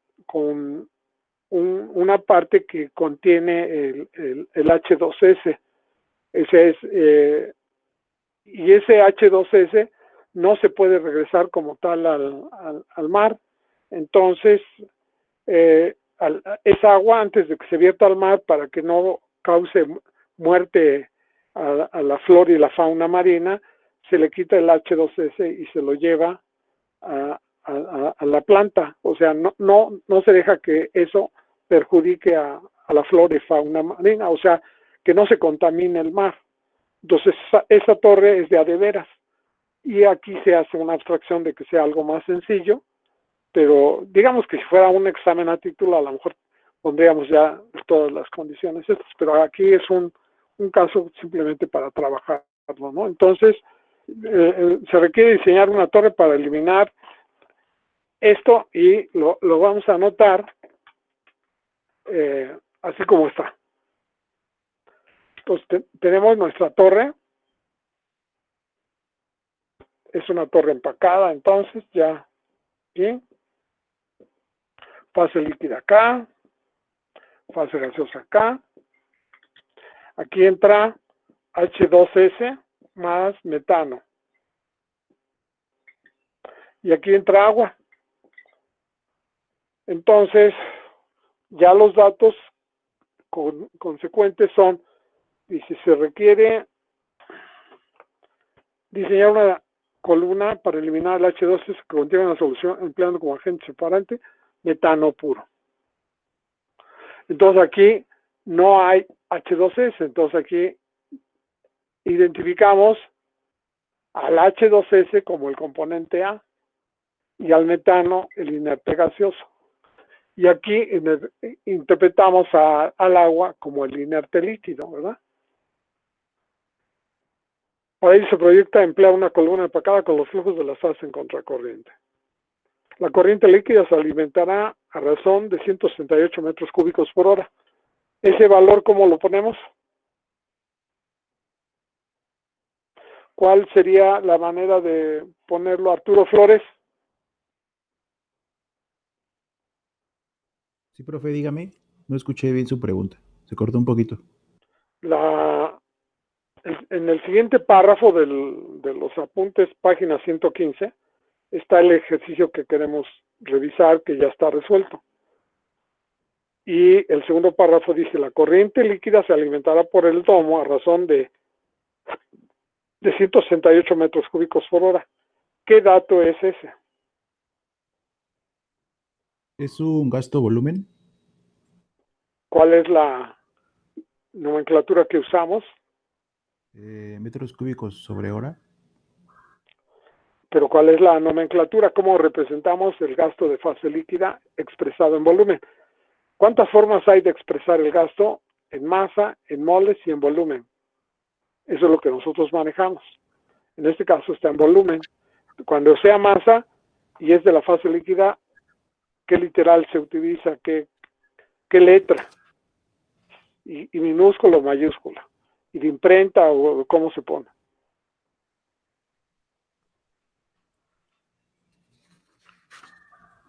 una parte que contiene el H2S. Y ese H2S no se puede regresar como tal al mar. Entonces esa agua, antes de que se vierta al mar, para que no cause muerte a la flora y la fauna marina, se le quita el H2S y se lo lleva a la planta. O sea, no se deja que eso perjudique a la flora y fauna marina, o sea, que no se contamine el mar. Entonces esa torre es de a de veras. y aquí se hace una abstracción de que sea algo más sencillo, pero digamos que si fuera un examen a título, a lo mejor pondríamos ya todas las condiciones estas, pero aquí es un caso simplemente para trabajarlo, ¿no? Entonces, se requiere diseñar una torre para eliminar esto y lo vamos a anotar así como está. Entonces, tenemos nuestra torre. Es una torre empacada, entonces ya, ¿sí? Fase líquida acá, fase gaseosa acá. Aquí entra H2S más metano. Y aquí entra agua. Entonces, ya los datos consecuentes son, y si se requiere diseñar una columna para eliminar el H2S que contiene una solución empleando como agente separante metano puro. Entonces aquí no hay H2S, entonces aquí identificamos al H2S como el componente A y al metano el inerte gaseoso. Y aquí interpretamos al agua como el inerte líquido, ¿verdad? Por ahí se proyecta emplear una columna empacada con los flujos de las fases en contracorriente. La corriente líquida se alimentará a razón de 168 metros cúbicos por hora. ¿Ese valor cómo lo ponemos? ¿Cuál sería la manera de ponerlo, Arturo Flores? Sí, profe, dígame. No escuché bien su pregunta. Se cortó un poquito. En el siguiente párrafo de los apuntes, página 115, está el ejercicio que queremos revisar, que ya está resuelto. Y el segundo párrafo dice, la corriente líquida se alimentará por el domo a razón de 168 metros cúbicos por hora. ¿Qué dato es ese? ¿Es un gasto volumen? ¿Cuál es la nomenclatura que usamos? Metros cúbicos sobre hora. Pero ¿cuál es la nomenclatura? ¿Cómo representamos el gasto de fase líquida expresado en volumen? ¿Cuántas formas hay de expresar el gasto? En masa, en moles y en volumen. Eso es lo que nosotros manejamos. En este caso está en volumen. Cuando sea masa y es de la fase líquida, ¿qué literal se utiliza? ¿Qué letra? Y minúscula o mayúscula. ¿Y de imprenta o cómo se pone?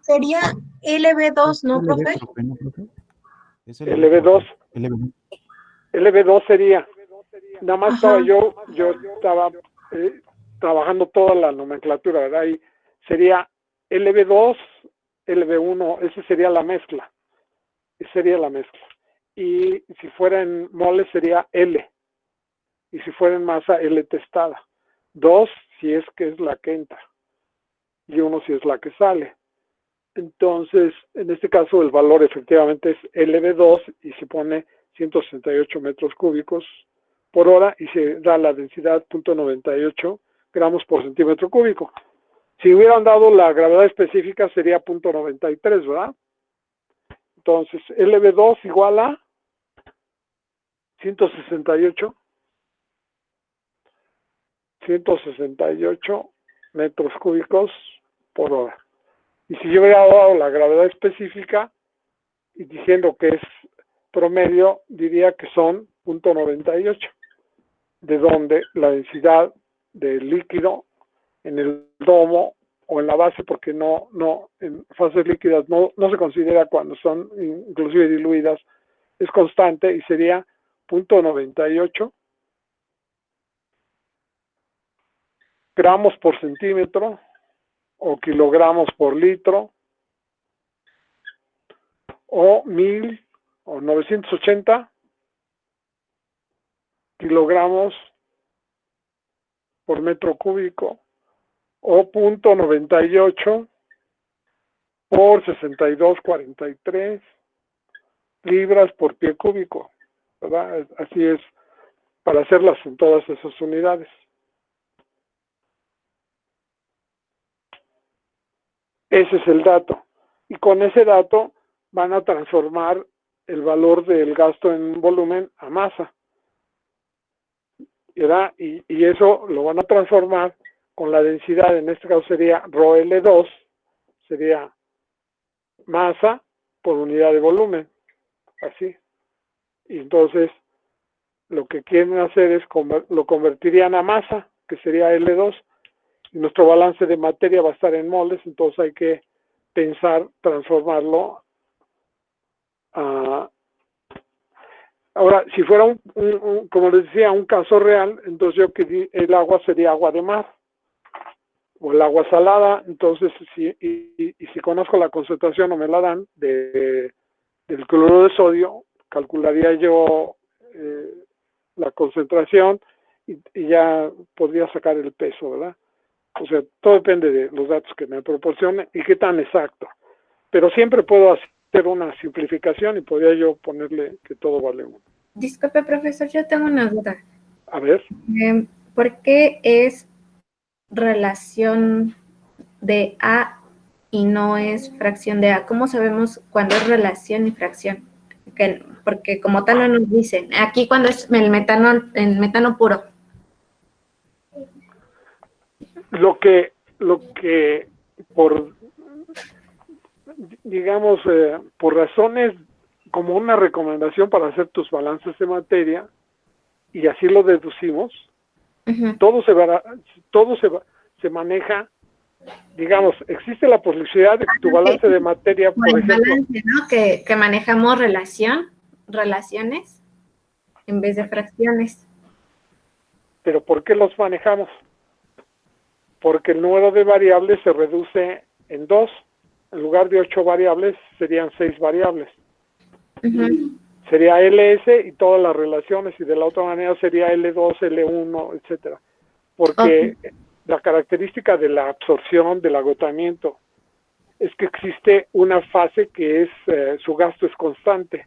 Sería LB2, ¿no, profe? LB2. LB2 sería. Nada más estaba yo estaba trabajando toda la nomenclatura, ¿verdad? Y sería LB2, LB1, esa sería la mezcla. Esa sería la mezcla. Y si fuera en moles sería L. Y si fuera en masa, L testada. 2 si es que es la que entra. Y 1 si es la que sale. Entonces, en este caso el valor efectivamente es LB2 y se pone 168 metros cúbicos por hora y se da la densidad 0.98 gramos por centímetro cúbico. Si hubieran dado la gravedad específica sería 0.93, ¿verdad? Entonces, LB2 igual a 168 metros cúbicos por hora. Y si yo hubiera dado la gravedad específica y diciendo que es promedio, diría que son 0.98, de donde la densidad del líquido en el domo o en la base, porque no en fases líquidas no se considera cuando son inclusive diluidas, es constante y sería 0.98 gramos por centímetro o kilogramos por litro o 1000 o 980 kilogramos por metro cúbico o 0.98 por 62,43 libras por pie cúbico, ¿verdad? Así es para hacerlas en todas esas unidades. Ese es el dato. Y con ese dato van a transformar el valor del gasto en volumen a masa. ¿Verdad? Y eso lo van a transformar con la densidad, en este caso sería ρL2, sería masa por unidad de volumen. Así. Y entonces lo que quieren hacer es lo convertirían a masa, que sería L2, y nuestro balance de materia va a estar en moles, entonces hay que pensar transformarlo a... Ahora, si fuera como les decía, un caso real, entonces yo que el agua sería agua de mar, o el agua salada, entonces si conozco la concentración o me la dan del cloruro de sodio, calcularía yo la concentración y ya podría sacar el peso, ¿verdad? O sea, todo depende de los datos que me proporcionen y qué tan exacto. Pero siempre puedo hacer una simplificación y podría yo ponerle que todo vale 1. Disculpe, profesor, yo tengo una duda. A ver. ¿Por qué es relación de A y no es fracción de A? ¿Cómo sabemos cuándo es relación y fracción? Porque como tal no nos dicen. Aquí cuando es el metano puro. Lo que por, digamos, por razones como una recomendación para hacer tus balances de materia, y así lo deducimos, todo se maneja, digamos, existe la posibilidad de que tu balance de materia, por ejemplo... balance, ¿no? Que manejamos relaciones, en vez de fracciones. ¿Pero por qué los manejamos? Porque el número de variables se reduce en 2. En lugar de 8 variables, serían 6 variables. Sería LS y todas las relaciones, y de la otra manera sería L2, L1, etcétera. Porque la característica de la absorción, del agotamiento, es que existe una fase que es, su gasto es constante.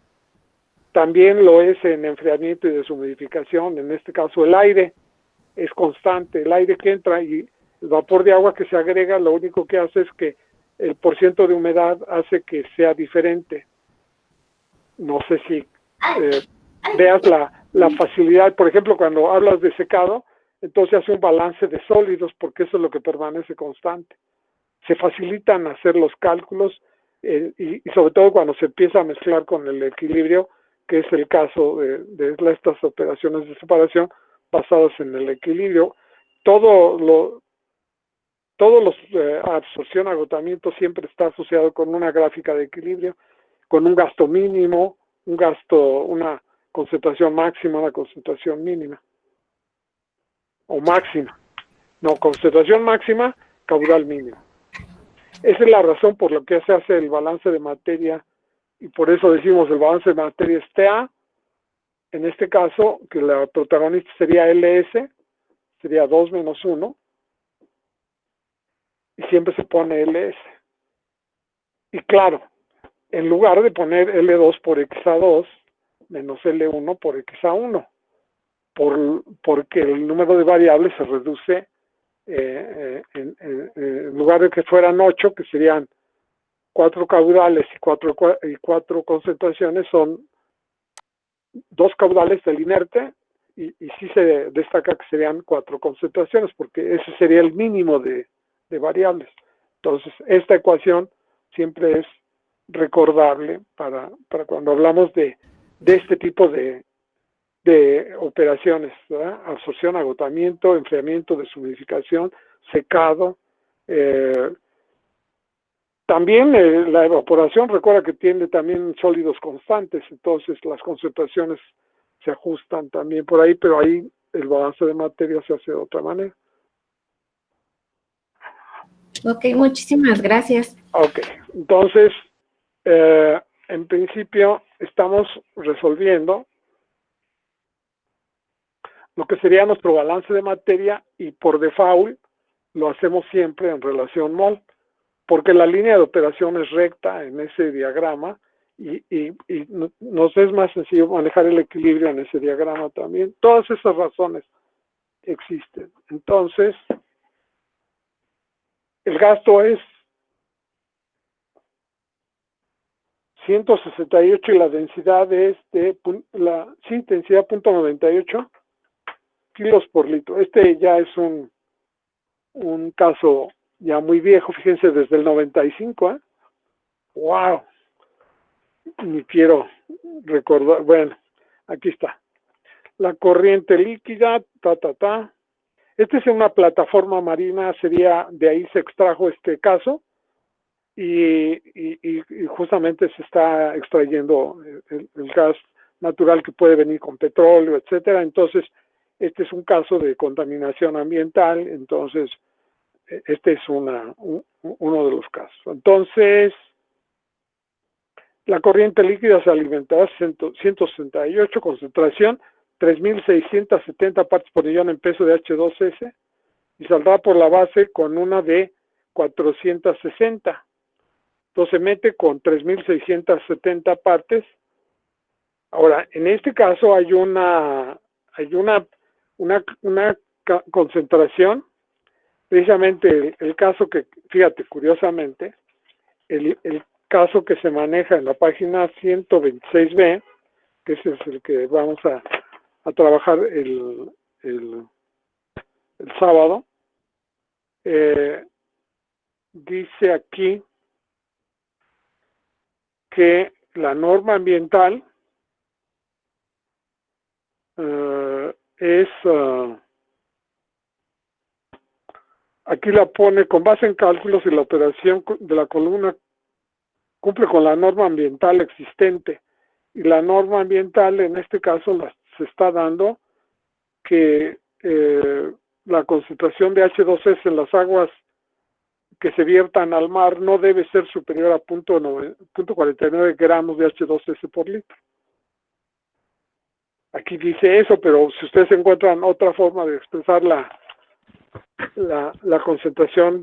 También lo es en enfriamiento y deshumidificación. En este caso el aire es constante. El aire que entra y el vapor de agua que se agrega, lo único que hace es que el porciento de humedad hace que sea diferente. No sé si veas la facilidad, por ejemplo, cuando hablas de secado, entonces hace un balance de sólidos, porque eso es lo que permanece constante. Se facilitan hacer los cálculos, y sobre todo cuando se empieza a mezclar con el equilibrio, que es el caso de estas operaciones de separación basadas en el equilibrio. Todos los absorción, agotamiento siempre está asociado con una gráfica de equilibrio, con un gasto mínimo, una concentración máxima, una concentración mínima. O máxima. No, concentración máxima, caudal mínimo. Esa es la razón por la que se hace el balance de materia, y por eso decimos el balance de materia es TA. En este caso, que la protagonista sería LS, sería 2 menos 1, y siempre se pone LS. Y claro, en lugar de poner L2 por X2 menos L1 por X1, porque el número de variables se reduce, en lugar de que fueran 8, que serían 4 caudales y 4 concentraciones, son 2 caudales del inerte, y sí se destaca que serían 4 concentraciones, porque ese sería el mínimo de variables. Entonces, esta ecuación siempre es recordable para cuando hablamos de este tipo de operaciones, ¿verdad? Absorción, agotamiento, enfriamiento, deshumidificación, secado. También la evaporación, recuerda que tiene también sólidos constantes, entonces las concentraciones se ajustan también por ahí, pero ahí el balance de materia se hace de otra manera. Ok, muchísimas gracias. Ok, entonces, en principio estamos resolviendo lo que sería nuestro balance de materia, y por default lo hacemos siempre en relación mol, porque la línea de operación es recta en ese diagrama, y nos es más sencillo manejar el equilibrio en ese diagrama también. Todas esas razones existen. Entonces, el gasto es 168 y la densidad es de densidad 0.98 kilos por litro. Este ya es un caso ya muy viejo, fíjense, desde el 95, ¿eh? ¡Wow! Ni quiero recordar. Bueno, aquí está. La corriente líquida, Esta es una plataforma marina, de ahí se extrajo este caso y justamente se está extrayendo el gas natural que puede venir con petróleo, etcétera. Entonces, este es un caso de contaminación ambiental, entonces, este es uno de los casos. Entonces, la corriente líquida se alimentará 168, concentración 3.670 partes por millón en peso de H2S y saldrá por la base con una de 460. Entonces se mete con 3.670 partes. Ahora, en este caso hay una concentración, precisamente el caso que, fíjate, curiosamente, el caso que se maneja en la página 126B, que ese es el que vamos a trabajar el sábado, dice aquí que la norma ambiental aquí la pone con base en cálculos y la operación de la columna cumple con la norma ambiental existente, y la norma ambiental en este caso se está dando que la concentración de H2S en las aguas que se viertan al mar no debe ser superior a 0.49 gramos de H2S por litro. Aquí dice eso, pero si ustedes encuentran otra forma de expresar la concentración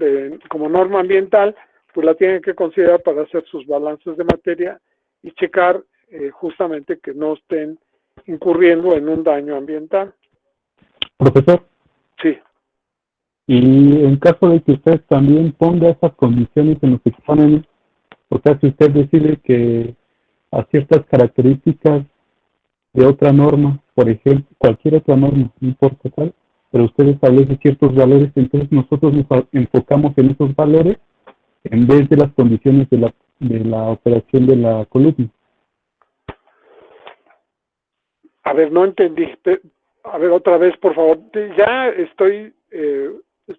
como norma ambiental, pues la tienen que considerar para hacer sus balances de materia y checar justamente que no estén incurriendo en un daño ambiental. Profesor. Sí. Y en caso de que usted también ponga esas condiciones en los exámenes, o sea, si usted decide que a ciertas características de otra norma, por ejemplo, cualquier otra norma, no importa cuál, pero usted establece ciertos valores, entonces nosotros nos enfocamos en esos valores en vez de las condiciones de la operación de la columna. A ver, no entendí. A ver, otra vez, por favor. Ya estoy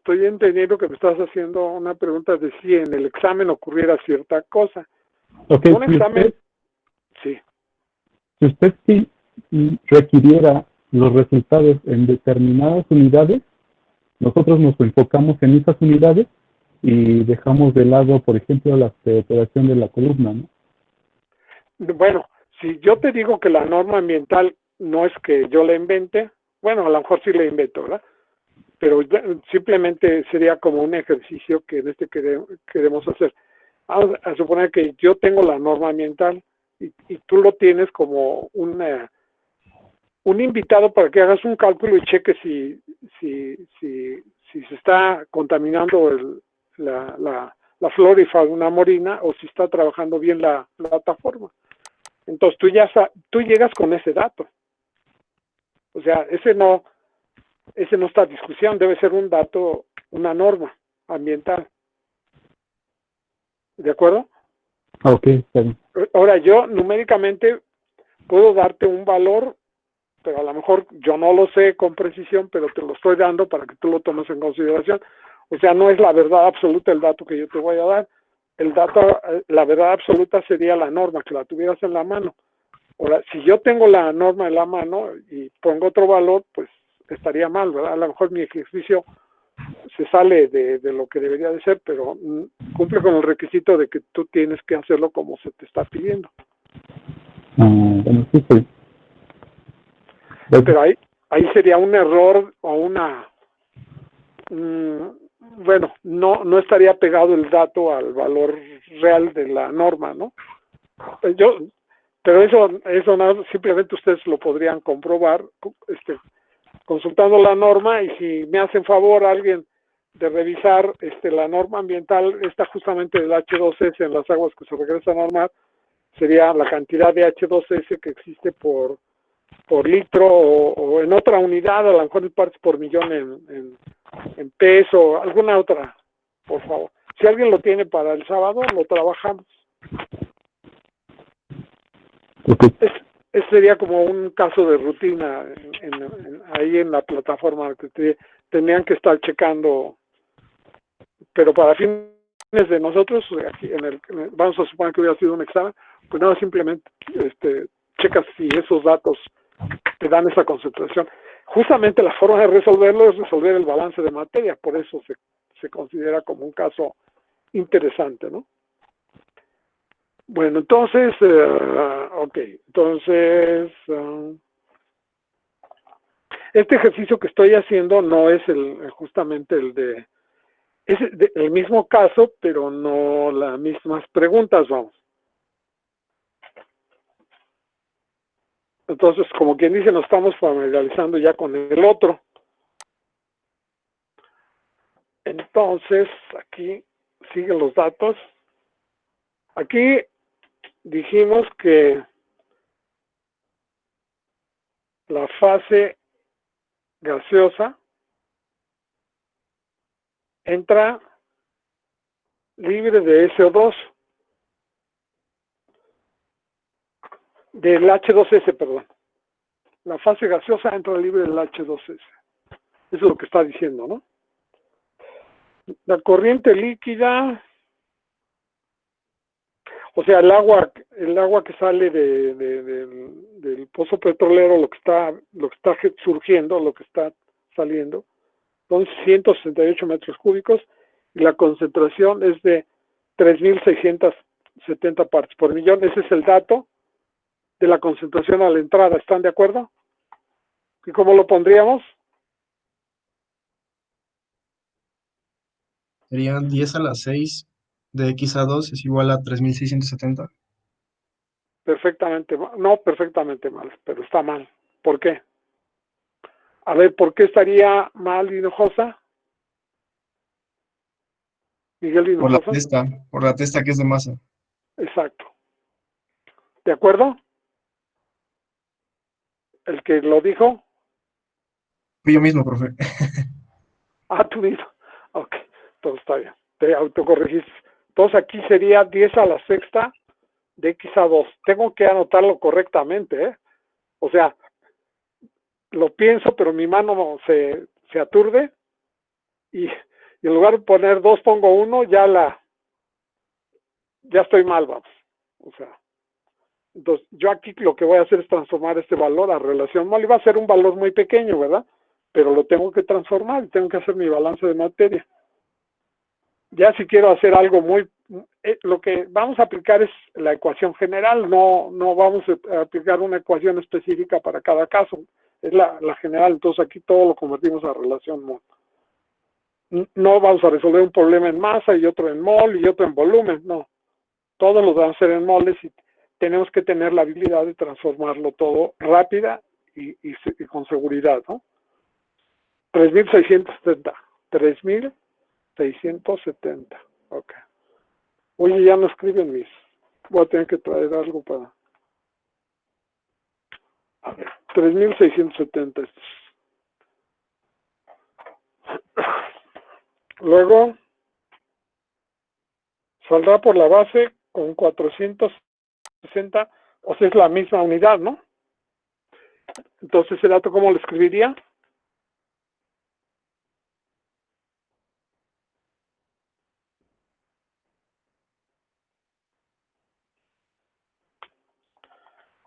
entendiendo que me estás haciendo una pregunta de si en el examen ocurriera cierta cosa. Okay, un examen... Sí. Si usted sí requiriera los resultados en determinadas unidades, nosotros nos enfocamos en esas unidades y dejamos de lado, por ejemplo, la operación de la columna, ¿no? Bueno, si yo te digo que la norma ambiental no es que yo la invente, bueno, a lo mejor sí la invento, ¿verdad? Pero simplemente sería como un ejercicio que en este queremos hacer. A suponer que yo tengo la norma ambiental y tú lo tienes como un invitado para que hagas un cálculo y cheques si se está contaminando la flora y fauna marina o si está trabajando bien la plataforma. Entonces tú llegas con ese dato. O sea, ese no está en discusión, debe ser un dato, una norma ambiental. ¿De acuerdo? Ok, está bien. Ahora, yo numéricamente puedo darte un valor, pero a lo mejor yo no lo sé con precisión, pero te lo estoy dando para que tú lo tomes en consideración. O sea, no es la verdad absoluta el dato que yo te voy a dar. El dato, la verdad absoluta sería la norma, que la tuvieras en la mano. Ahora, si yo tengo la norma en la mano y pongo otro valor, pues estaría mal, ¿verdad? A lo mejor mi ejercicio se sale de lo que debería de ser, pero cumple con el requisito de que tú tienes que hacerlo como se te está pidiendo. Bueno, sí, sí. Pero ahí sería un error o una... bueno, no estaría pegado el dato al valor real de la norma, ¿no? Pero eso no, simplemente ustedes lo podrían comprobar consultando la norma, y si me hacen favor alguien de revisar la norma ambiental, está justamente del H2S en las aguas que se regresan al mar, sería la cantidad de H2S que existe por litro o en otra unidad, a lo mejor en partes por millón en peso, alguna otra, por favor. Si alguien lo tiene para el sábado, lo trabajamos. Ese sería como un caso de rutina ahí en la plataforma que tenían que estar checando, pero para fines de nosotros, aquí vamos a suponer que hubiera sido un examen, pues nada, simplemente checas si esos datos te dan esa concentración. Justamente la forma de resolverlo es resolver el balance de materia, por eso se considera como un caso interesante, ¿no? Bueno, entonces, este ejercicio que estoy haciendo no es justamente es el mismo caso, pero no las mismas preguntas, vamos. Entonces, como quien dice, nos estamos familiarizando ya con el otro. Entonces, aquí siguen los datos. Aquí dijimos que la fase gaseosa entra libre de SO2, del H2S, perdón. La fase gaseosa entra libre del H2S. Eso es lo que está diciendo, ¿no? La corriente líquida, o sea, el agua que sale del pozo petrolero, lo que está surgiendo, lo que está saliendo, son 168 metros cúbicos y la concentración es de 3.670 partes por millón. Ese es el dato de la concentración a la entrada. ¿Están de acuerdo? ¿Y cómo lo pondríamos? Serían 10 a la 6 de x a 2 es igual a 3.670. Perfectamente, no perfectamente mal, pero está mal. ¿Por qué? A ver, ¿por qué estaría mal Hinojosa? Miguel Hinojosa. Por la testa que es de masa. Exacto. ¿De acuerdo? ¿El que lo dijo? Fui yo mismo, profe. Tú mismo. Ok, todo está bien. Te autocorregiste. Entonces aquí sería 10 a la sexta de x a 2. Tengo que anotarlo correctamente, ¿eh? O sea, lo pienso, pero mi mano se aturde y en lugar de poner 2 pongo 1, ya estoy mal, vamos. O sea, entonces yo aquí lo que voy a hacer es transformar este valor a relación mol, y va a ser un valor muy pequeño, ¿verdad? Pero lo tengo que transformar y tengo que hacer mi balance de materia. Ya si quiero hacer algo lo que vamos a aplicar es la ecuación general, no vamos a aplicar una ecuación específica para cada caso, es la general. Entonces aquí todo lo convertimos a relación mol. No vamos a resolver un problema en masa y otro en mol y otro en volumen, no. Todos los vamos a hacer en moles y tenemos que tener la habilidad de transformarlo todo rápida y con seguridad, ¿no? 3.670. 3.670. Ok. Oye, ya no escriben mis. Voy a tener que traer algo para. A ver, 3.670 estos. Luego saldrá por la base con 460, o sea, es la misma unidad, ¿no? Entonces, ¿el dato cómo lo escribiría?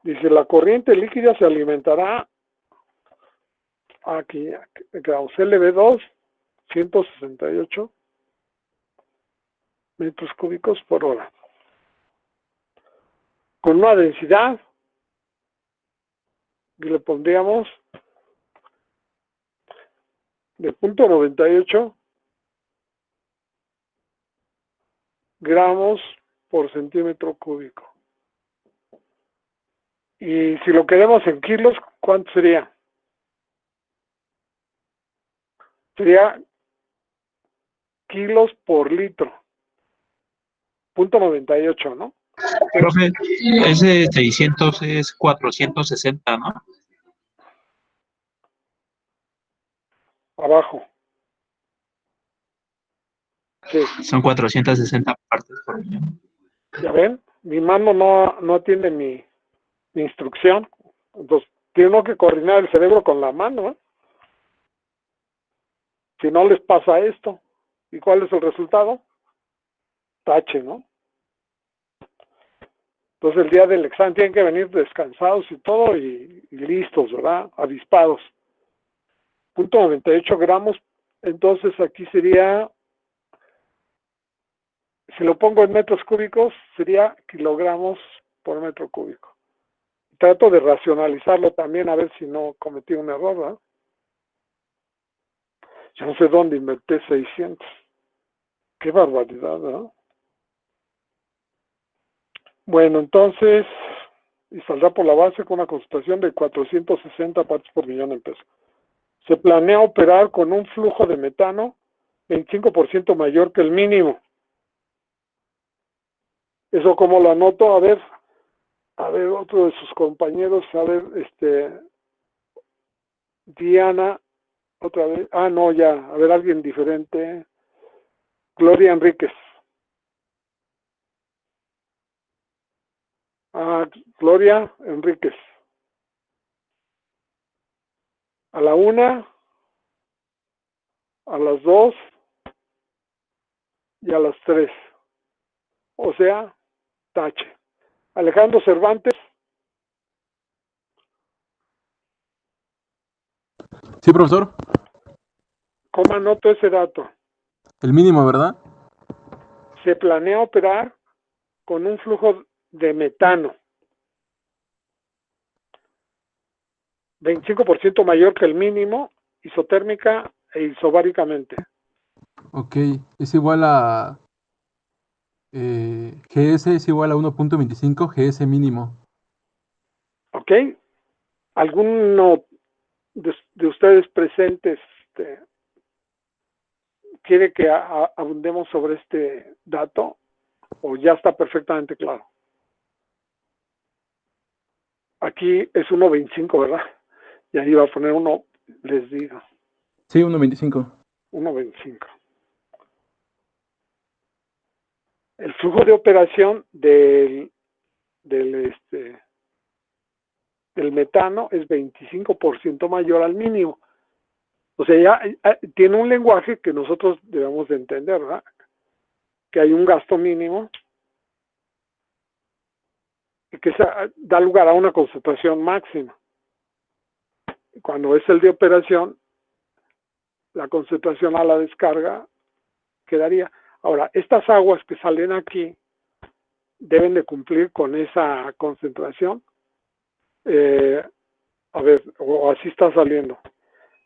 Dice, la corriente líquida se alimentará aquí quedamos, LB2, 168 metros cúbicos por hora. Con una densidad, y le pondríamos de 0.98 gramos por centímetro cúbico. Y si lo queremos en kilos, ¿cuánto sería? Sería kilos por litro. 0.98, ¿no? Profe, ese 600 es 460, ¿no? Abajo. Sí. Son 460 partes por millón. ¿Ya ven? Mi mano no atiende mi instrucción. Entonces, tiene uno que coordinar el cerebro con la mano, ¿eh? Si no les pasa esto. ¿Y cuál es el resultado? Tache, ¿no? Entonces el día del examen tienen que venir descansados y todo y listos, ¿verdad? Avispados. 0.98 gramos. Entonces aquí sería, si lo pongo en metros cúbicos, sería kilogramos por metro cúbico. Trato de racionalizarlo también a ver si no cometí un error, ¿verdad? Yo no sé dónde inventé 600. Qué barbaridad, ¿verdad? Bueno, entonces, y saldrá por la base con una concentración de 460 partes por millón en peso. Se planea operar con un flujo de metano 25% mayor que el mínimo. ¿Eso cómo lo anoto? A ver, otro de sus compañeros, a ver, Diana, otra vez, no, ya, a ver, alguien diferente. Gloria Enríquez. Gloria Enríquez. A la 1, a las 2 y a las 3. O sea, tache. Alejandro Cervantes. Sí, profesor. ¿Cómo anoto ese dato? El mínimo, ¿verdad? Se planea operar con un flujo de metano 25% mayor que el mínimo, isotérmica e isobáricamente. Ok, es igual a... GS es igual a 1.25 GS mínimo. ¿Ok? ¿Alguno de ustedes presentes quiere que abundemos sobre este dato? ¿O ya está perfectamente claro? Aquí es 1.25, ¿verdad? Y ahí va a poner uno, les digo. Sí, 1.25. 1.25. El flujo de operación del metano es 25% mayor al mínimo. O sea, ya tiene un lenguaje que nosotros debemos de entender, ¿verdad? Que hay un gasto mínimo y que da lugar a una concentración máxima. Cuando es el de operación, la concentración a la descarga quedaría. Ahora, estas aguas que salen aquí deben de cumplir con esa concentración. A ver, o así está saliendo.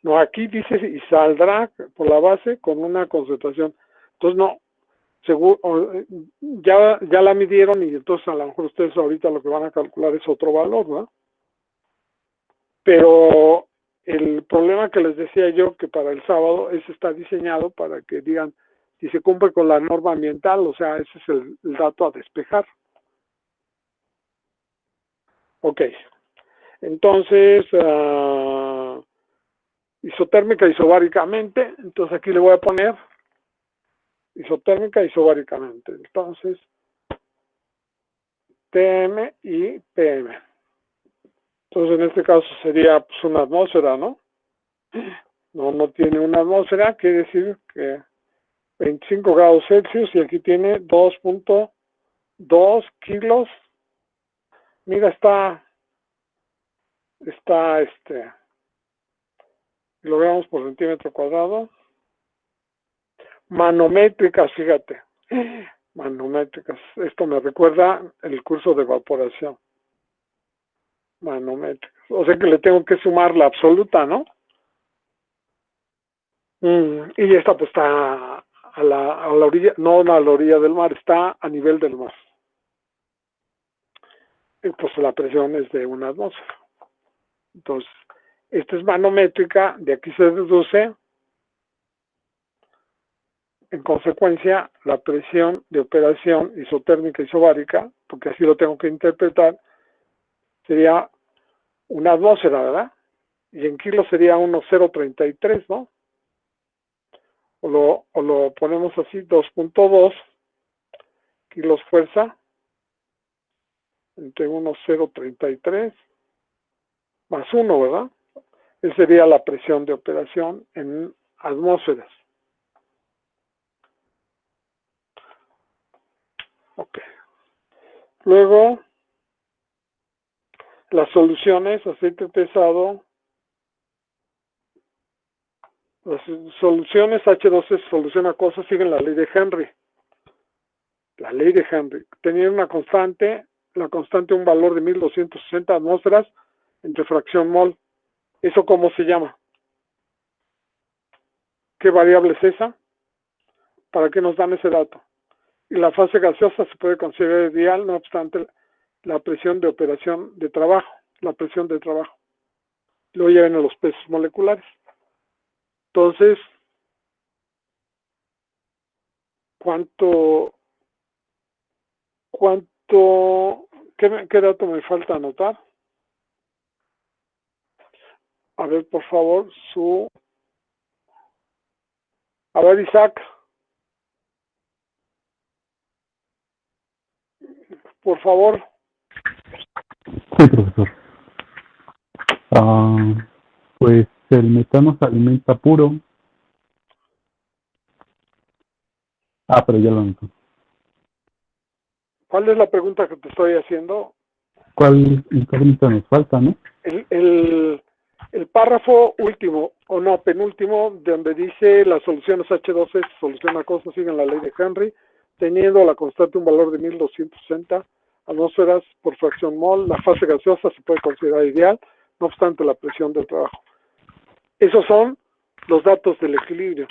No, aquí dice y saldrá por la base con una concentración. Entonces, no, seguro, ya la midieron y entonces a lo mejor ustedes ahorita lo que van a calcular es otro valor, ¿no? Pero el problema que les decía yo que para el sábado, ese está diseñado para que digan si se cumple con la norma ambiental, o sea, ese es el dato a despejar. Ok, entonces, isotérmica isobáricamente, entonces aquí le voy a poner isotérmica isobáricamente, entonces TM y PM. Entonces en este caso sería pues una atmósfera, ¿no? No tiene una atmósfera, quiere decir que 25 grados Celsius y aquí tiene 2.2 kilos. Mira, está kilogramos por centímetro cuadrado. Manométricas, fíjate. Manométricas. Esto me recuerda el curso de evaporación. Manométricas. O sea que le tengo que sumar la absoluta, ¿no? Y esta pues está a la orilla, no a la orilla del mar, está a nivel del mar. Y pues la presión es de una atmósfera. Entonces, esta es manométrica, de aquí se deduce, en consecuencia, la presión de operación isotérmica isobárica porque así lo tengo que interpretar, sería una atmósfera, ¿verdad? Y en kilos sería 1,033, ¿no? O lo ponemos así, 2.2 kilos fuerza entre 1,033 más 1, ¿verdad? Esa sería la presión de operación en atmósferas. Ok. Luego, las soluciones, aceite pesado. Las soluciones H2S, solución acuosa, siguen la ley de Henry. La ley de Henry. Tenían una constante, la constante un valor de 1260 atmósferas entre fracción mol. ¿Eso cómo se llama? ¿Qué variable es esa? ¿Para qué nos dan ese dato? Y la fase gaseosa se puede considerar ideal, no obstante la presión de operación de trabajo, la presión de trabajo. Luego ya vienen los pesos moleculares. Entonces, ¿qué dato me falta anotar? A ver, por favor, a ver, Isaac. Por favor. Sí, profesor. Pues el metano se alimenta puro. Pero ya lo anoté. ¿Cuál es la pregunta que te estoy haciendo? ¿Cuál incógnita nos falta, no? El párrafo último, o no, penúltimo, donde dice las soluciones H2S, solución acuosa, siguen la ley de Henry, teniendo la constante un valor de 1260 atmósferas por fracción mol, la fase gaseosa se puede considerar ideal, no obstante la presión del trabajo. Esos son los datos del equilibrio.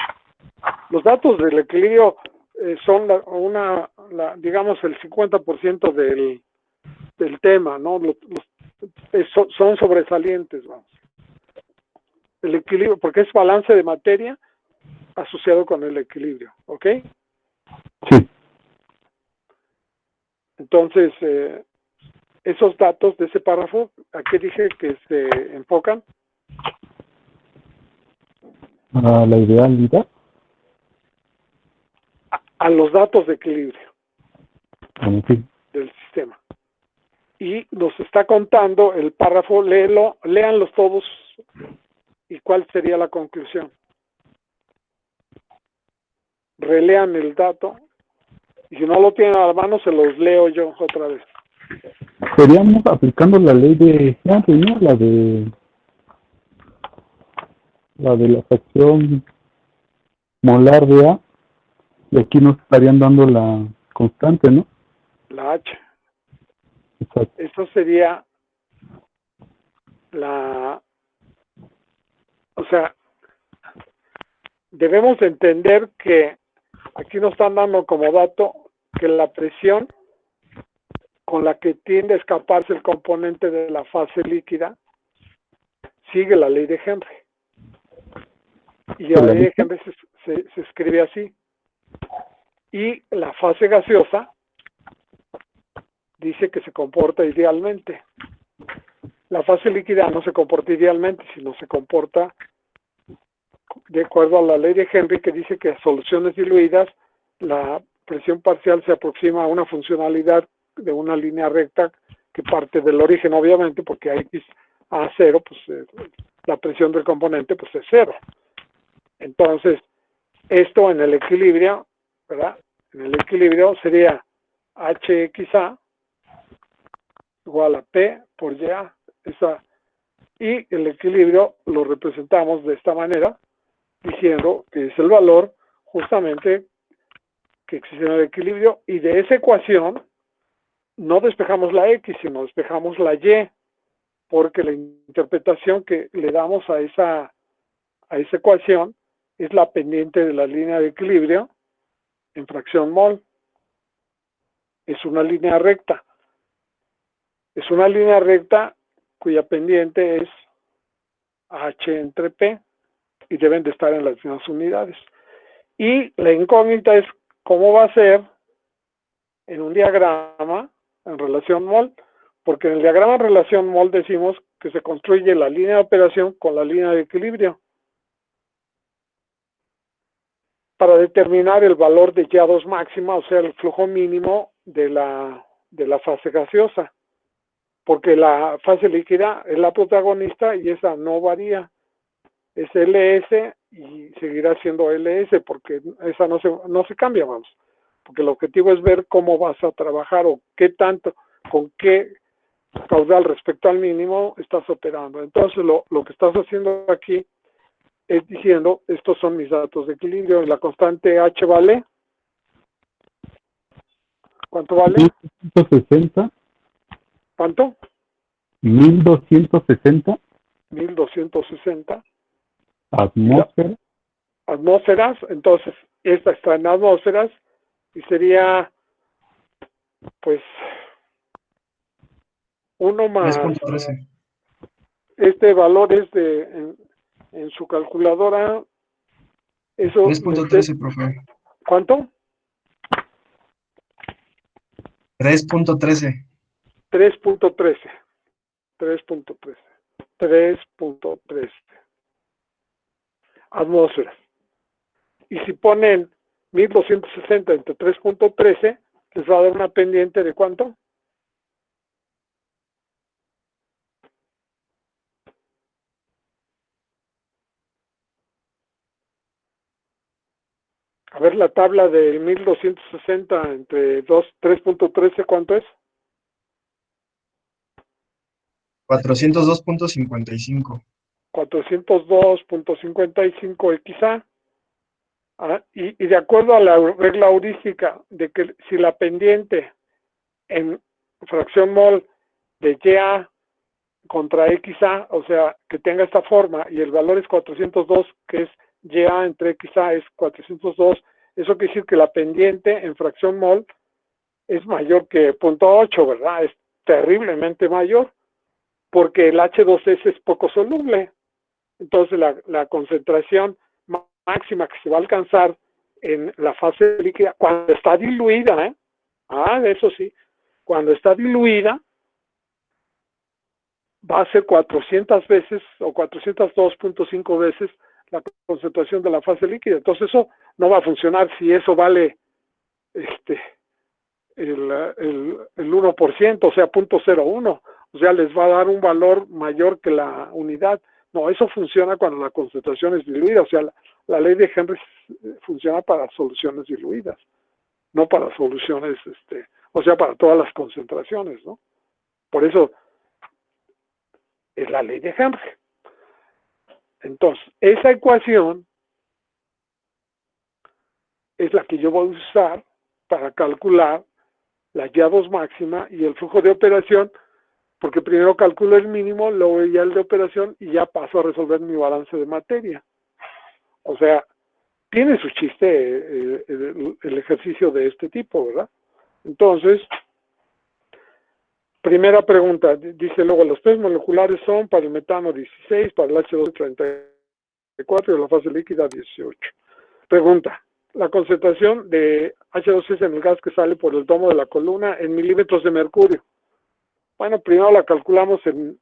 Los datos del equilibrio son digamos el 50% del tema, ¿no? Son sobresalientes, vamos. El equilibrio, porque es balance de materia asociado con el equilibrio, ¿ok? Sí. Entonces, esos datos de ese párrafo, ¿a qué dije que se enfocan? A la idealidad. A los datos de equilibrio Sí. del sistema. Y nos está contando el párrafo, léanlos todos. ¿Y cuál sería la conclusión? Relean el dato. Y si no lo tienen a la mano, se los leo yo otra vez. Estaríamos aplicando la ley de Henry, ¿no? La de la fracción molar de A. Y aquí nos estarían dando la constante, ¿no? La H. Exacto. Eso sería o sea, debemos entender que aquí nos están dando como dato que la presión con la que tiende a escaparse el componente de la fase líquida sigue la ley de Henry. Y la ley de Henry se escribe así. Y la fase gaseosa dice que se comporta idealmente. La fase líquida no se comporta idealmente, sino se comporta de acuerdo a la ley de Henry, que dice que a soluciones diluidas la presión parcial se aproxima a una funcionalidad de una línea recta que parte del origen, obviamente, porque a X a 0, pues la presión del componente pues es 0. Entonces, esto en el equilibrio, ¿verdad? En el equilibrio sería HXA igual a P por YA. Y el equilibrio lo representamos de esta manera, diciendo que es el valor justamente que existe en el equilibrio, y de esa ecuación no despejamos la X, sino despejamos la Y, porque la interpretación que le damos a esa ecuación es la pendiente de la línea de equilibrio en fracción mol. Es una línea recta. Es una línea recta cuya pendiente es H entre P y deben de estar en las mismas unidades. Y la incógnita es cómo va a ser en un diagrama en relación mol, porque en el diagrama en relación mol decimos que se construye la línea de operación con la línea de equilibrio para determinar el valor de Ya2 máxima, o sea, el flujo mínimo de la fase gaseosa, porque la fase líquida es la protagonista y esa no varía, es LS y seguirá siendo LS, porque esa no se cambia, vamos, porque el objetivo es ver cómo vas a trabajar o qué tanto, con qué caudal respecto al mínimo estás operando. Entonces lo que estás haciendo aquí es diciendo, estos son mis datos de equilibrio, y la constante H vale, ¿cuánto vale? 1260. ¿Cuánto? 1260 1260 atmósferas. Atmósferas, entonces esta está en atmósferas y sería pues 1 más 3.13. este valor es en su calculadora, eso 3.13, profe. ¿cuánto? 3.13. 3.13 atmósferas. Y si ponen 1260 entre 3.13, les va a dar una pendiente de ¿cuánto? A ver, la tabla de 1260 entre 3.13, ¿cuánto es? 402.55. 402.55 XA. Y de acuerdo a la regla heurística de que si la pendiente en fracción mol de YA contra XA, o sea, que tenga esta forma y el valor es 402, que es YA entre XA es 402, eso quiere decir que la pendiente en fracción mol es mayor que 0.8, ¿verdad? Es terriblemente mayor, porque el H2S es poco soluble. Entonces la concentración máxima que se va a alcanzar en la fase líquida, cuando está diluida, eso sí, cuando está diluida, va a ser 400 veces o 402.5 veces la concentración de la fase líquida. Entonces eso no va a funcionar si eso vale el 1%, o sea, 0.01, o sea, les va a dar un valor mayor que la unidad. No, eso funciona cuando la concentración es diluida, o sea, la ley de Henry funciona para soluciones diluidas, no para soluciones, o sea, para todas las concentraciones, ¿no? Por eso es la ley de Henry. Entonces, esa ecuación es la que yo voy a usar para calcular la Ya2 máxima y el flujo de operación, porque primero calculo el mínimo, luego ya el de operación y ya paso a resolver mi balance de materia. O sea, tiene su chiste el ejercicio de este tipo, ¿verdad? Entonces, primera pregunta, dice luego, los pesos moleculares son para el metano 16, para el H2 34 y la fase líquida 18. Pregunta, la concentración de H2S en el gas que sale por el tomo de la columna en milímetros de mercurio. Bueno, primero la calculamos en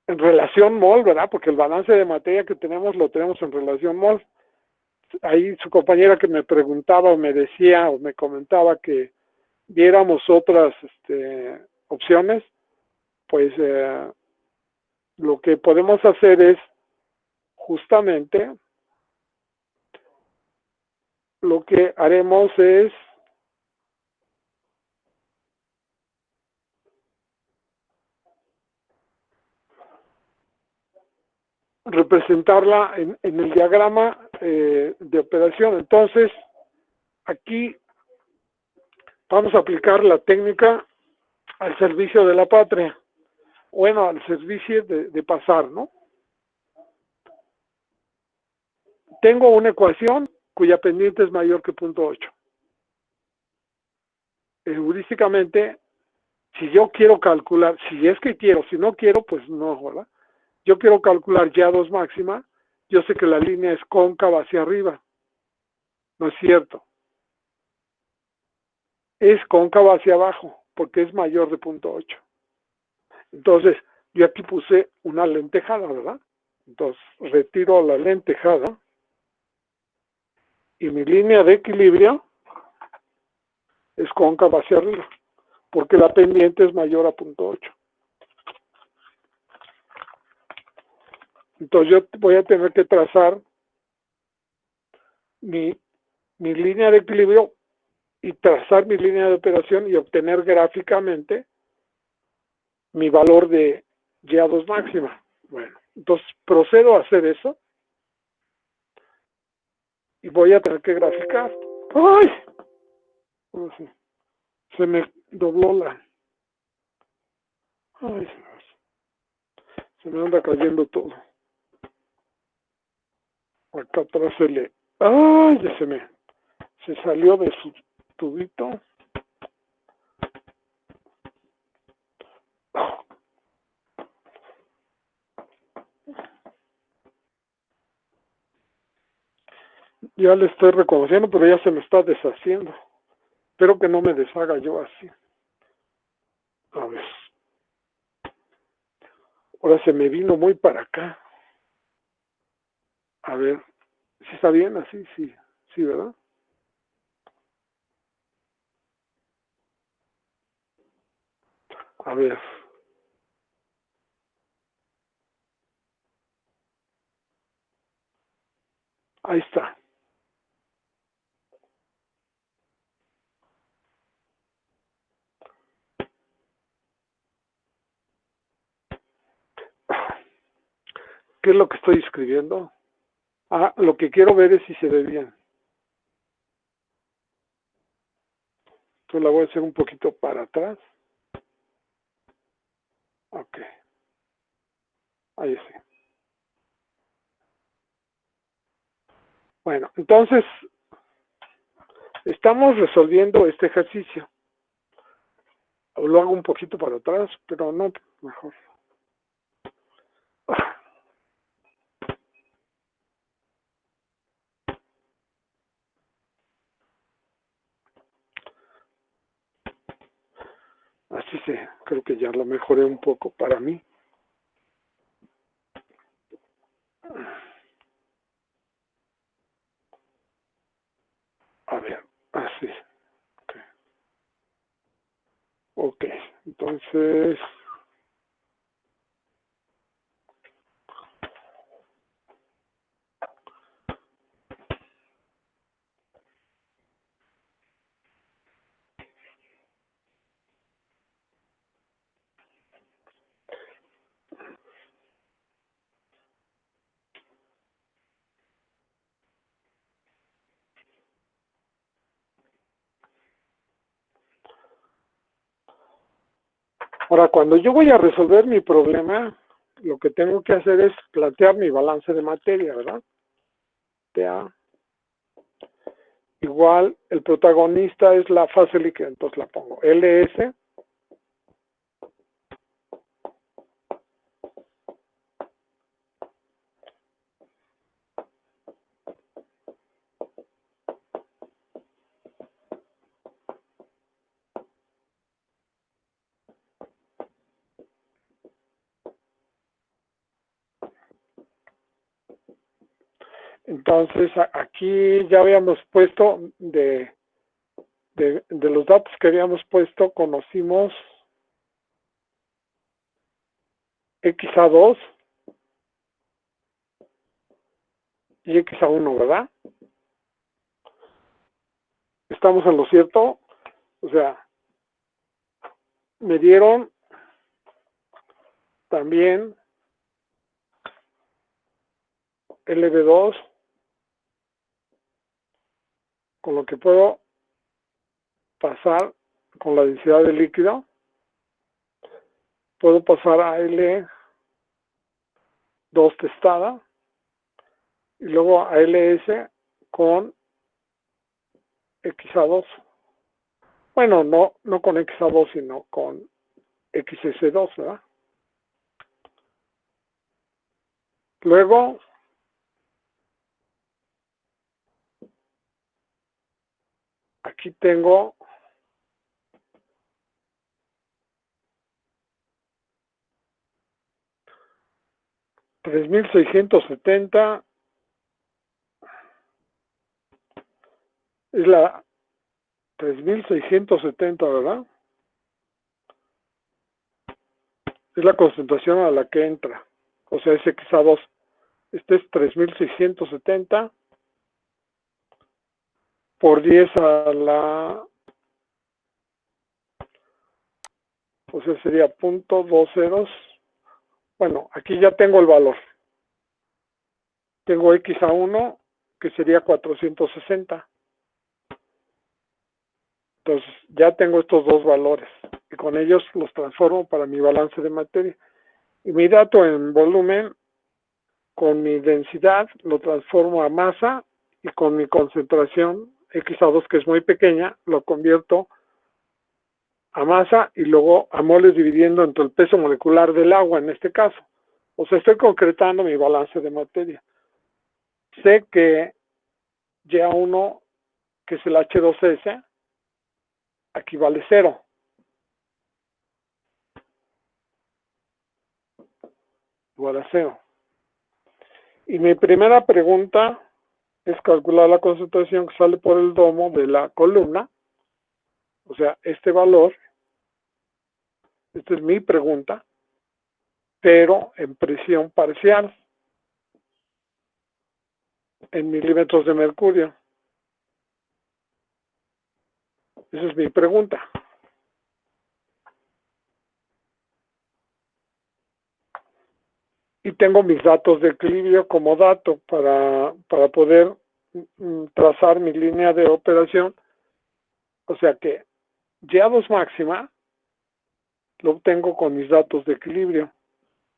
relación mol, ¿verdad? Porque el balance de materia que tenemos lo tenemos en relación mol. Ahí su compañera que me preguntaba o me decía o me comentaba que viéramos otras opciones, pues lo que podemos hacer es justamente lo que haremos es representarla en el diagrama de operación. Entonces, aquí vamos a aplicar la técnica al servicio de la patria. Bueno, al servicio de pasar, ¿no? Tengo una ecuación cuya pendiente es mayor que 0.8. Heurísticamente, si yo quiero calcular, si es que quiero, si no quiero, pues no, ¿verdad? Yo quiero calcular Ya2 máxima, yo sé que la línea es cóncava hacia arriba. No es cierto. es cóncava hacia abajo, porque es mayor de 0.8. Entonces, yo aquí puse una lentejada, ¿verdad? Entonces, retiro la lentejada y mi línea de equilibrio es cóncava hacia arriba, porque la pendiente es mayor a 0.8. Entonces, yo voy a tener que trazar mi línea de equilibrio y trazar mi línea de operación y obtener gráficamente mi valor de YA2 máxima. Bueno, entonces procedo a hacer eso y voy a tener que graficar. ¡Ay! Se me dobló la... Ay, se me anda cayendo todo. Acá atrás se le... ¡Ay! Ya se salió de su tubito. Ya le estoy reconociendo, pero ya se me está deshaciendo. Espero que no me deshaga yo así. A ver. Ahora se me vino muy para acá. A ver. ¿Sí está bien así? Sí. Sí, ¿verdad? A ver. Ahí está. ¿Qué es lo que estoy escribiendo? Ah, lo que quiero ver es si se ve bien. Entonces la voy a hacer un poquito para atrás. Ok. Ahí sí. Bueno, entonces estamos resolviendo este ejercicio. Lo hago un poquito para atrás, pero no, mejor. Así creo que ya lo mejoré un poco para mí. A ver, así. Ok, entonces... Ahora, cuando yo voy a resolver mi problema, lo que tengo que hacer es plantear mi balance de materia, ¿verdad? TA igual, el protagonista es la fase líquida, entonces la pongo LS Entonces, aquí ya habíamos puesto, de los datos que habíamos puesto, conocimos XA2 y XA1, ¿verdad? ¿Estamos en lo cierto? O sea, me dieron también LB2, con lo que puedo pasar con la densidad de líquido. Puedo pasar a L2 testada y luego a LS con XA2. Bueno, no con XA2, sino con XS2, ¿verdad? Luego, aquí tengo 3670 es la 3670, ¿verdad? Es la concentración a la que entra, o sea, es XA2. Este es 3670 por 10 a la, o sea, sería .20. Bueno, aquí ya tengo el valor. Tengo XA1, que sería 460. Entonces, ya tengo estos dos valores. Y con ellos los transformo para mi balance de materia. Y mi dato en volumen, con mi densidad, lo transformo a masa. Y con mi concentración, XA2, que es muy pequeña, lo convierto a masa y luego a moles dividiendo entre el peso molecular del agua en este caso. O sea, estoy concretando mi balance de materia. Sé que Ya1, que es el H2S, aquí vale 0. Igual a 0. Y mi primera pregunta es calcular la concentración que sale por el domo de la columna. O sea, este valor, esta es mi pregunta, pero en presión parcial, en milímetros de mercurio. Esa es mi pregunta. Y tengo mis datos de equilibrio como dato para poder trazar mi línea de operación. O sea que Ya2 máxima lo obtengo con mis datos de equilibrio,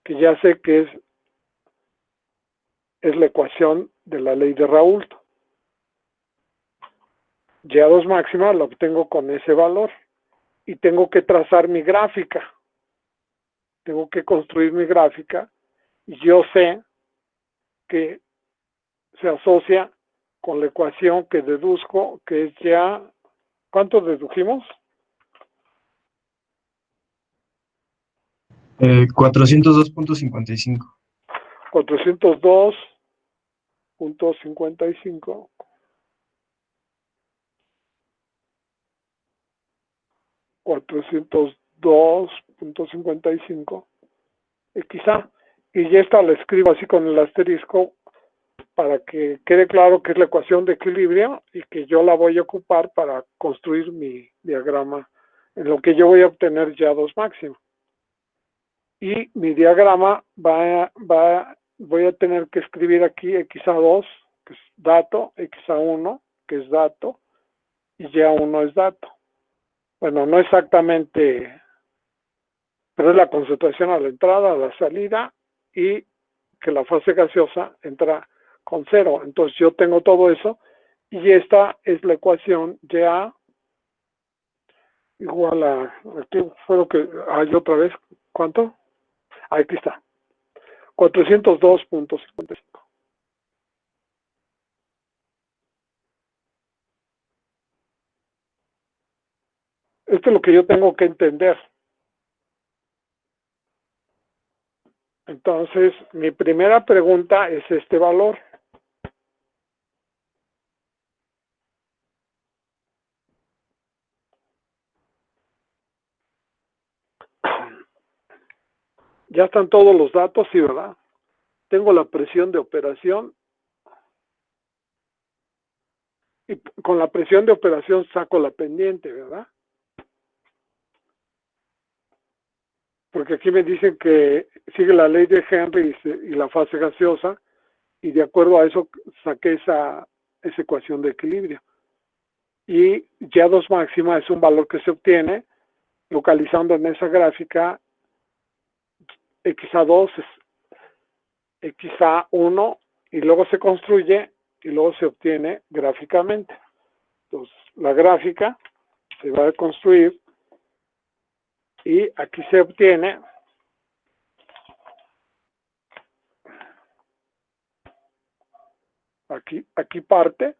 que ya sé que es la ecuación de la ley de Raoult. Ya2 máxima lo obtengo con ese valor y tengo que trazar mi gráfica. Tengo que construir mi gráfica y yo sé que se asocia con la ecuación que deduzco, que es ya, ¿cuánto dedujimos? 402.55. 402.55. .55 quizá, y ya esta la escribo así con el asterisco para que quede claro que es la ecuación de equilibrio y que yo la voy a ocupar para construir mi diagrama en lo que yo voy a obtener Ya2 máximo. Y mi diagrama voy a tener que escribir aquí XA2, que es dato, XA1, que es dato, y Ya1 es dato. Bueno, no exactamente, pero es la concentración a la entrada, a la salida, y que la fase gaseosa entra con 0. Entonces yo tengo todo eso, y esta es la ecuación Ya igual a, aquí fue lo que hay otra vez, ¿cuánto? Aquí está, 402.55. Esto es lo que yo tengo que entender. Entonces, mi primera pregunta es este valor. Ya están todos los datos, sí, ¿verdad? Tengo la presión de operación. Y con la presión de operación saco la pendiente, ¿verdad? Porque aquí me dicen que sigue la ley de Henry y la fase gaseosa, y de acuerdo a eso saqué esa ecuación de equilibrio. Y Ya2 máxima es un valor que se obtiene localizando en esa gráfica XA2, XA1, y luego se construye y luego se obtiene gráficamente. Entonces, la gráfica se va a construir y aquí se obtiene aquí parte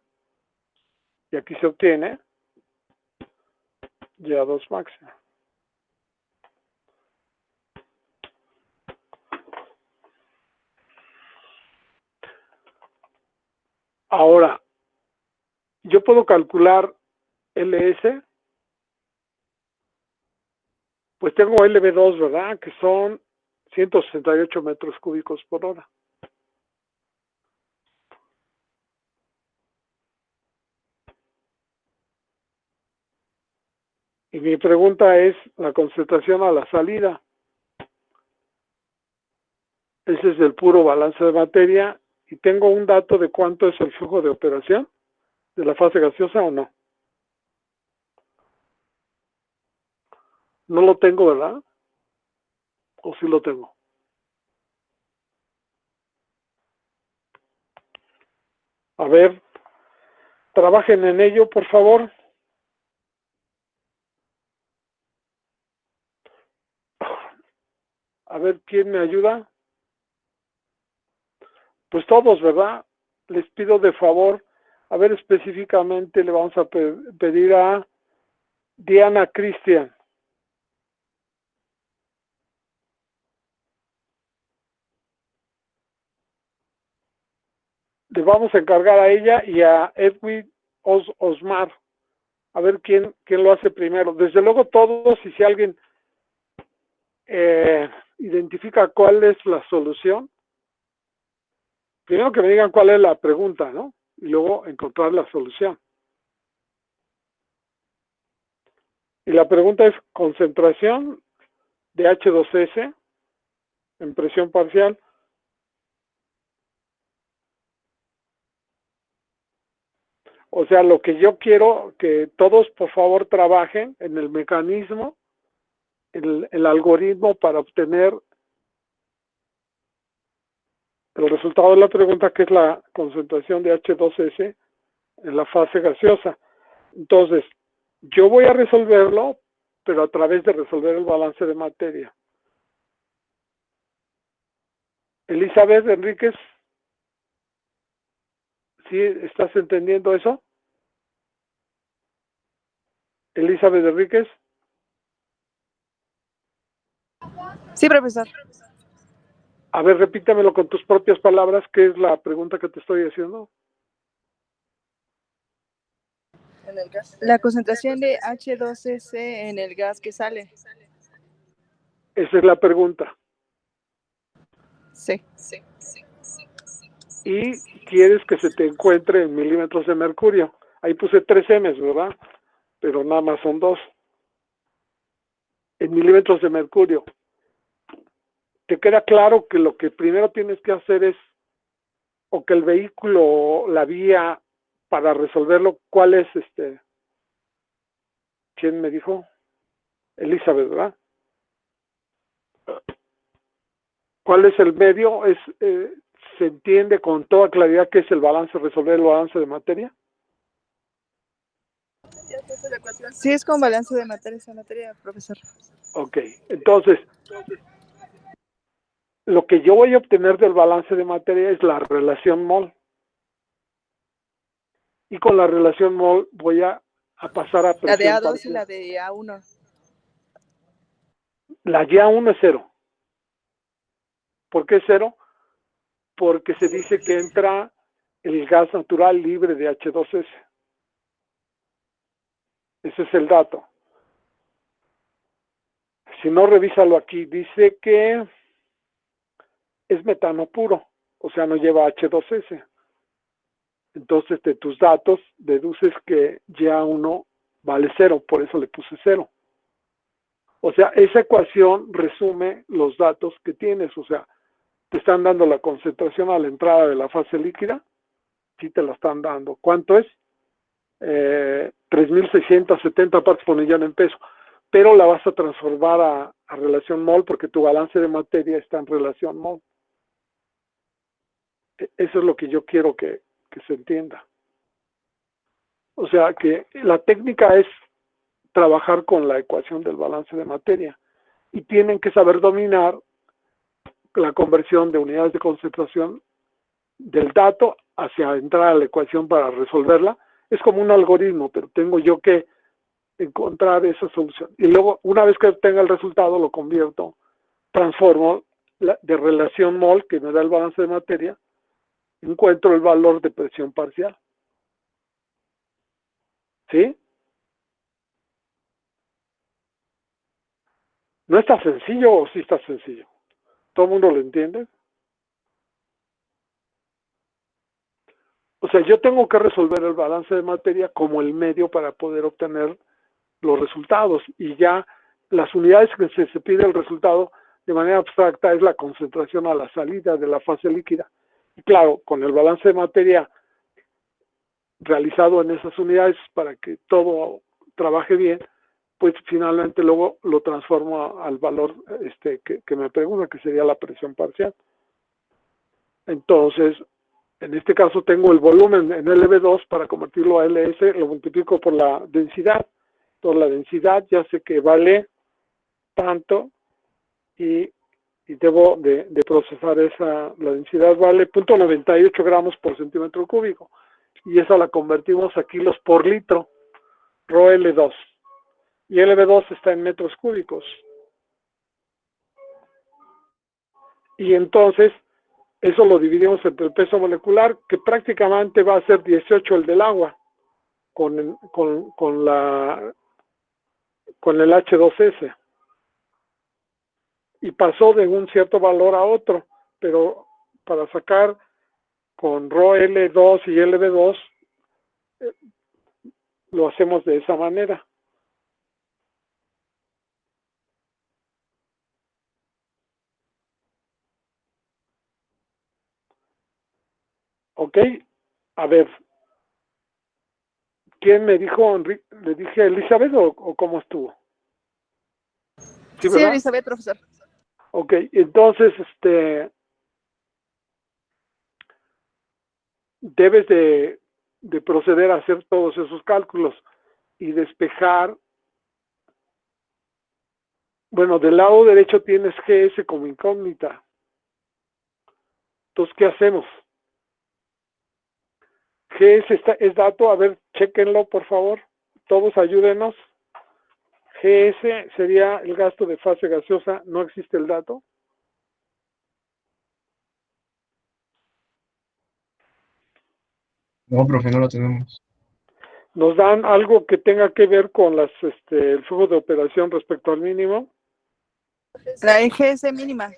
y aquí se obtiene Ya2 máxima. Ahora, yo puedo calcular LS, pues tengo LB2, ¿verdad? Que son 168 metros cúbicos por hora. Y mi pregunta es la concentración a la salida. Ese es el puro balance de materia. Y tengo un dato de cuánto es el flujo de operación de la fase gaseosa o no. No lo tengo, ¿verdad? ¿O sí lo tengo? A ver, trabajen en ello, por favor. A ver, ¿quién me ayuda? Pues todos, ¿verdad? Les pido de favor, a ver, específicamente le vamos a pedir a Diana Cristian. Le vamos a encargar a ella y a Edwin Osmar. A ver quién lo hace primero. Desde luego todos, y si alguien identifica cuál es la solución, primero que me digan cuál es la pregunta, ¿no? Y luego encontrar la solución. Y la pregunta es concentración de H2S en presión parcial. O sea, lo que yo quiero que todos por favor trabajen en el mecanismo, el algoritmo para obtener el resultado de la pregunta, que es la concentración de H2S en la fase gaseosa. Entonces, yo voy a resolverlo, pero a través de resolver el balance de materia. Elizabeth Enríquez, ¿sí estás entendiendo eso? Elizabeth Enríquez. Sí, profesor. A ver, repítamelo con tus propias palabras, ¿qué es la pregunta que te estoy haciendo? La concentración de H2S en el gas que sale. Esa es la pregunta. Sí. Y quieres que se te encuentre en milímetros de mercurio. Ahí puse 3 M's, ¿verdad? Pero nada más son 2. En milímetros de mercurio. ¿Te queda claro que lo que primero tienes que hacer es, o que el vehículo, la vía para resolverlo, cuál es ¿quién me dijo? Elizabeth, ¿verdad? ¿Cuál es el medio? ¿Se entiende con toda claridad qué es el balance, resolver el balance de materia? Sí, es con balance de materia esa materia, profesor. Ok, entonces, lo que yo voy a obtener del balance de materia es la relación mol. Y con la relación mol voy a pasar a presión La de A2 parcial. y la de A1. La Y1 es 0. ¿Por qué 0? Porque se dice que entra el gas natural libre de H2S. Ese es el dato. Si no, revísalo aquí. Dice que es metano puro, o sea, no lleva H2S. Entonces, de tus datos, deduces que Y1 vale 0, por eso le puse 0. O sea, esa ecuación resume los datos que tienes, o sea, te están dando la concentración a la entrada de la fase líquida, sí te la están dando. ¿Cuánto es? 3.670 partes por millón en peso, pero la vas a transformar a relación mol porque tu balance de materia está en relación mol. Eso es lo que yo quiero que se entienda. O sea, que la técnica es trabajar con la ecuación del balance de materia y tienen que saber dominar la conversión de unidades de concentración del dato hacia entrar a la ecuación para resolverla. Es como un algoritmo, pero tengo yo que encontrar esa solución. Y luego, una vez que obtenga el resultado, lo convierto, transformo de relación mol, que me da el balance de materia, encuentro el valor de presión parcial. ¿Sí? ¿No está sencillo o sí está sencillo? ¿Todo el mundo lo entiende? O sea, yo tengo que resolver el balance de materia como el medio para poder obtener los resultados, y ya las unidades que se pide el resultado de manera abstracta es la concentración a la salida de la fase líquida. Y claro, con el balance de materia realizado en esas unidades para que todo trabaje bien, pues finalmente luego lo transformo al valor que me pregunta, que sería la presión parcial. Entonces, en este caso tengo el volumen en LV2, para convertirlo a LS, lo multiplico por la densidad. Entonces la densidad ya sé que vale tanto, y debo de procesar la densidad vale 0.98 gramos por centímetro cúbico, y esa la convertimos a kilos por litro, Rho L2, y LV2 está en metros cúbicos. Y entonces eso lo dividimos entre el peso molecular, que prácticamente va a ser 18 el del agua, con el H2S. Y pasó de un cierto valor a otro, pero para sacar con Rho L2 y LV2 lo hacemos de esa manera. Ok, a ver, ¿quién me dijo? ¿Le dije Elizabeth o cómo estuvo? Sí, ¿verdad? Elizabeth, profesor. Ok, entonces, debes de proceder a hacer todos esos cálculos y despejar. Bueno, del lado derecho tienes GS como incógnita. Entonces, ¿qué hacemos? GS es dato, a ver, chéquenlo por favor, todos ayúdenos. GS sería el gasto de fase gaseosa, no existe el dato. No, profe, no lo tenemos. ¿Nos dan algo que tenga que ver con el flujo de operación respecto al mínimo? La EGS mínima.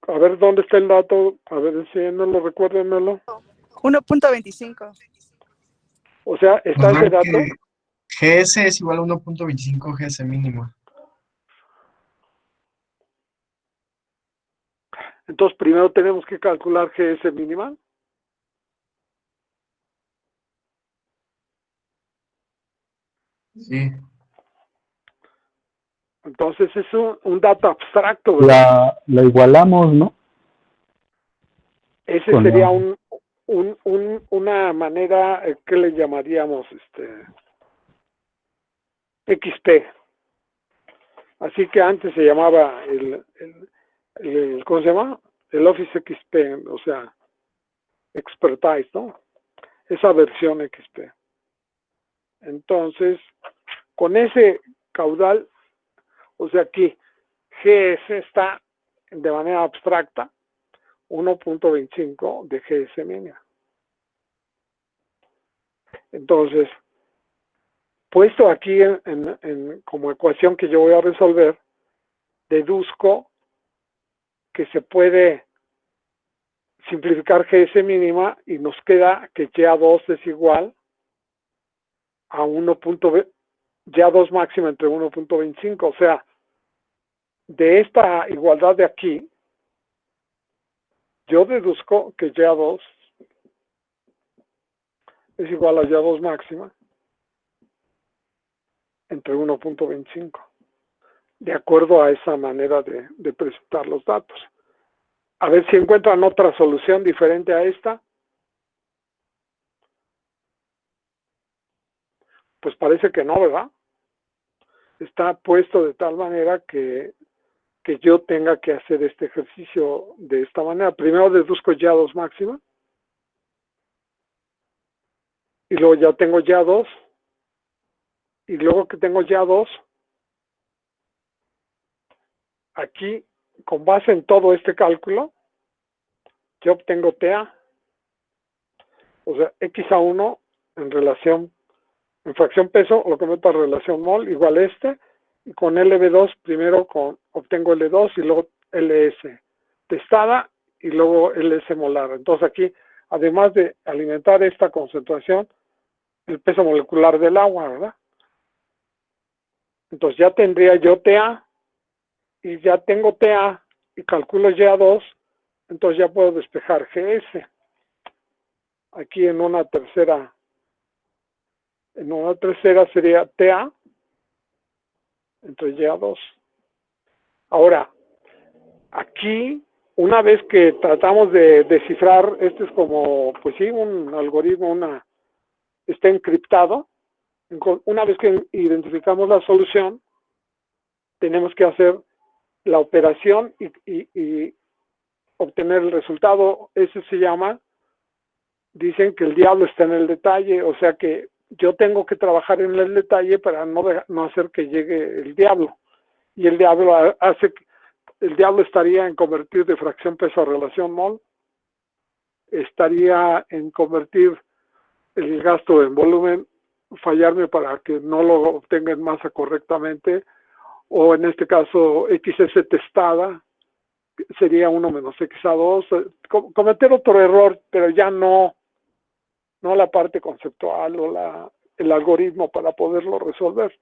A ver, ¿dónde está el dato? A ver, enséñenmelo, recuérdenmelo. 1.25. O sea, ¿está ese dato? GS es igual a 1.25 GS mínimo. Entonces, primero tenemos que calcular GS mínima. Sí. Entonces, es un dato abstracto, ¿verdad? La igualamos, ¿no? Ese Con sería la- una manera, ¿qué le llamaríamos? XP. Así que antes se llamaba ¿cómo se llama? El Office XP, o sea, Expertise, ¿no? Esa versión XP. Entonces, con ese caudal, o sea, aquí GS está de manera abstracta 1.25 de GS mínima. Entonces, puesto aquí como ecuación que yo voy a resolver, deduzco que se puede simplificar GS mínima y nos queda que GA2 es igual a GA2 máxima entre 1.25. O sea, de esta igualdad de aquí, yo deduzco que GA2 es igual a GA2 máxima entre 1.25, de acuerdo a esa manera de presentar los datos. A ver si encuentran otra solución diferente a esta. Pues parece que no, ¿verdad? Está puesto de tal manera que yo tenga que hacer este ejercicio de esta manera. Primero deduzco GA2 máxima, y luego ya tengo GA2, y luego que tengo GA2, aquí, con base en todo este cálculo, yo obtengo TA, o sea, X a 1 en fracción peso, lo que meto a relación mol, igual y con LB2 primero obtengo L2 y luego LS testada y luego LS molar. Entonces aquí, además de alimentar esta concentración, el peso molecular del agua, ¿verdad? Entonces ya tendría yo TA, y ya tengo TA y calculo GA2, entonces ya puedo despejar GS. Aquí en una tercera sería TA, entonces GA2. Ahora, aquí, una vez que tratamos de descifrar, este es como, pues sí, un algoritmo, está encriptado. Una vez que identificamos la solución, tenemos que hacer la operación y obtener el resultado. Ese se llama, dicen que el diablo está en el detalle, o sea que yo tengo que trabajar en el detalle para no hacer que llegue el diablo. Y el diablo estaría en convertir de fracción peso a relación mol, estaría en convertir el gasto en volumen, fallarme para que no lo obtenga en masa correctamente, o en este caso XS testada, sería 1 menos X a 2, cometer otro error, pero ya no la parte conceptual o el algoritmo para poderlo resolver.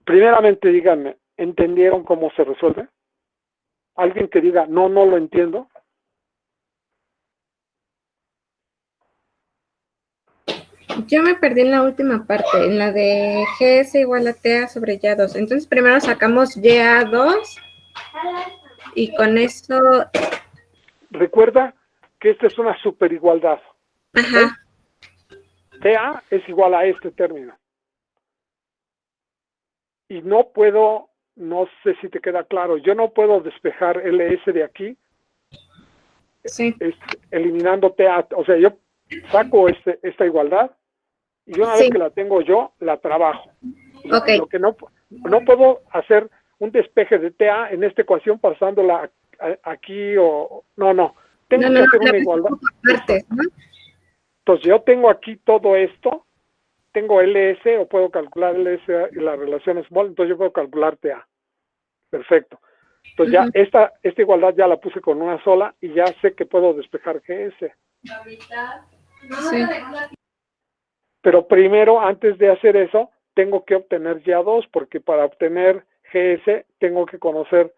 Primeramente díganme, ¿entendieron cómo se resuelve? ¿Alguien que diga, no lo entiendo? Yo me perdí en la última parte, en la de GS igual a TA sobre YA2. Entonces primero sacamos YA2 y con eso... Recuerda que esta es una superigualdad. Ajá. TA es igual a este término. Y no sé si te queda claro, yo no puedo despejar LS de aquí, sí, eliminando TA. O sea, yo saco esta igualdad y una vez que la tengo yo, la trabajo. Okay. Lo que no puedo hacer un despeje de TA en esta ecuación pasándola aquí o... No. Tengo que hacer una igualdad. Partes, ¿no? Entonces yo tengo aquí todo esto, tengo LS o puedo calcular LS y la relación es mol, entonces yo puedo calcular TA. Perfecto. Entonces ya esta igualdad ya la puse con una sola y ya sé que puedo despejar GS. Sí. Pero primero, antes de hacer eso, tengo que obtener GA2, porque para obtener GS tengo que conocer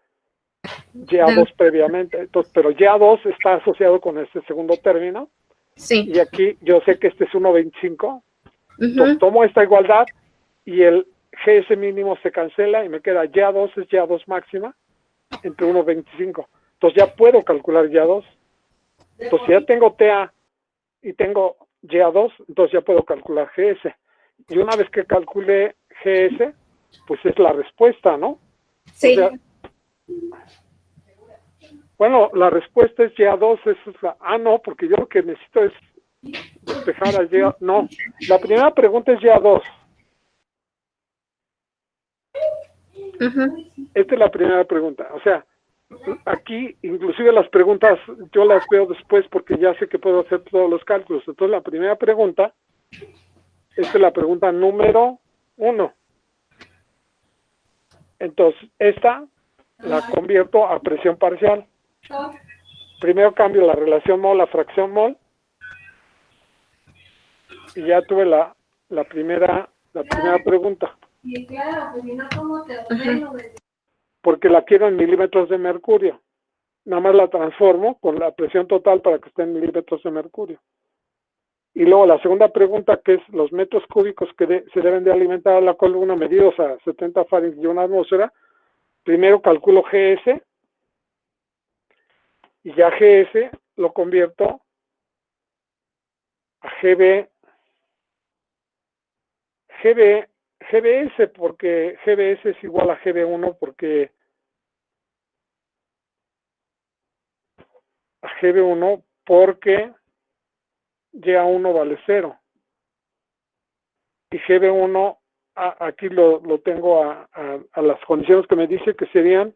GA2 previamente. Entonces, pero GA2 está asociado con este segundo término. Sí. Y aquí yo sé que este es 1.25. Entonces tomo esta igualdad y el GS mínimo se cancela y me queda GA2 es GA2 máxima entre 1.25. Entonces ya puedo calcular GA2. Entonces si ya tengo TA y tengo GA2, entonces ya puedo calcular GS. Y una vez que calcule GS, pues es la respuesta, ¿no? Sí. O sea, bueno, la respuesta es GA2. No, porque yo lo que necesito es despejar a GA. No, la primera pregunta es GA2. Esta es la primera pregunta. O sea, aquí inclusive las preguntas yo las veo después porque ya sé que puedo hacer todos los cálculos. Entonces la primera pregunta, esta es la pregunta número 1. Entonces esta la convierto a presión parcial. Primero cambio la relación mol a fracción mol y ya tuve la primera pregunta. Porque la quiero en milímetros de mercurio. Nada más la transformo con la presión total para que esté en milímetros de mercurio. Y luego la segunda pregunta, que es los metros cúbicos que se deben de alimentar a la columna medidos a 70 Fahrenheit y una atmósfera. Primero calculo GS y ya GS lo convierto a GBS, porque GBS es igual a GB1 porque GA1 vale 0 y GB1 aquí lo tengo a las condiciones que me dice que serían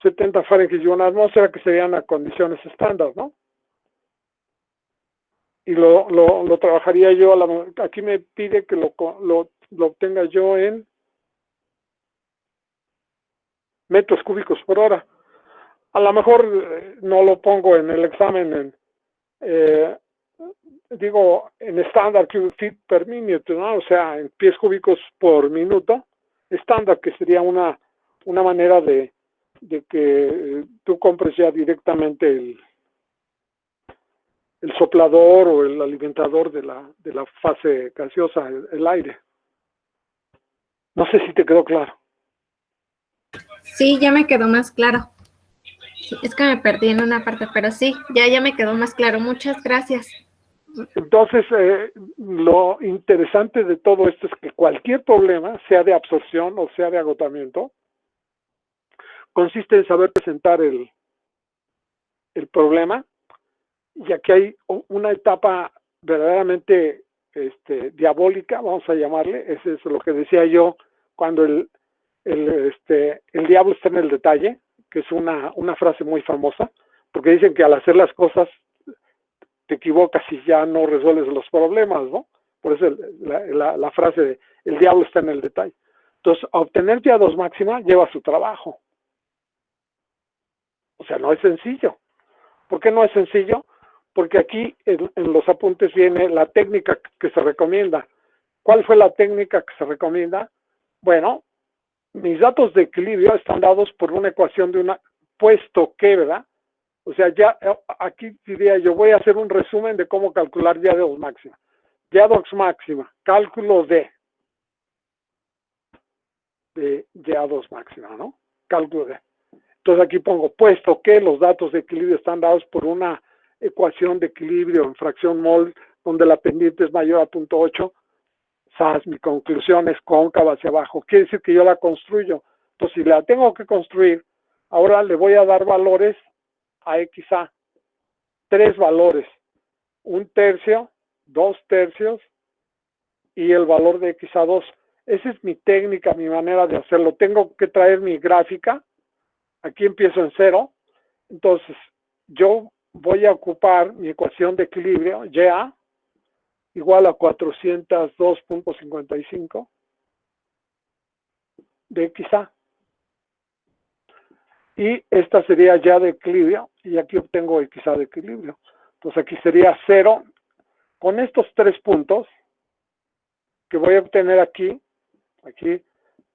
70 Fahrenheit y una atmósfera, que serían las condiciones estándar, ¿no? Y lo trabajaría yo, aquí me pide que lo obtenga yo en metros cúbicos por hora. A lo mejor no lo pongo en el examen digo en estándar cubic feet per minute, ¿no? O sea, en pies cúbicos por minuto, estándar, que sería una manera de que tú compres ya directamente el soplador o el alimentador de la fase gaseosa, el aire. No sé si te quedó claro. Sí, ya me quedó más claro. Sí, es que me perdí en una parte, pero sí, ya me quedó más claro. Muchas gracias. Entonces, lo interesante de todo esto es que cualquier problema, sea de absorción o sea de agotamiento, consiste en saber presentar el problema. Y aquí hay una etapa verdaderamente diabólica, vamos a llamarle. Eso es lo que decía yo cuando el diablo está en el detalle, que es una frase muy famosa, porque dicen que al hacer las cosas te equivocas y ya no resuelves los problemas, ¿no? Por eso la frase de el diablo está en el detalle. Entonces, obtener YA2 máxima lleva su trabajo. O sea, no es sencillo. ¿Por qué no es sencillo? Porque aquí en los apuntes viene la técnica que se recomienda. ¿Cuál fue la técnica que se recomienda? Bueno, mis datos de equilibrio están dados por una ecuación de una, puesto que, ¿verdad? O sea, ya aquí diría yo, voy a hacer un resumen de cómo calcular YA2 máxima. YA2 máxima, cálculo de YA2 máxima, ¿no? Cálculo de. Entonces aquí pongo, puesto que los datos de equilibrio están dados por una ecuación de equilibrio en fracción mol, donde la pendiente es mayor a 0.8, ¿sabes? Mi conclusión es cóncava hacia abajo. Quiere decir que yo la construyo. Entonces, si la tengo que construir, ahora le voy a dar valores a XA. 3 valores. 1/3, 2/3 y el valor de XA2. Esa es mi técnica, mi manera de hacerlo. Tengo que traer mi gráfica. Aquí empiezo en 0. Entonces, yo voy a ocupar mi ecuación de equilibrio, YA, igual a 402.55 de XA. Y esta sería YA de equilibrio, y aquí obtengo XA de equilibrio. Entonces aquí sería 0. Con estos 3 puntos que voy a obtener aquí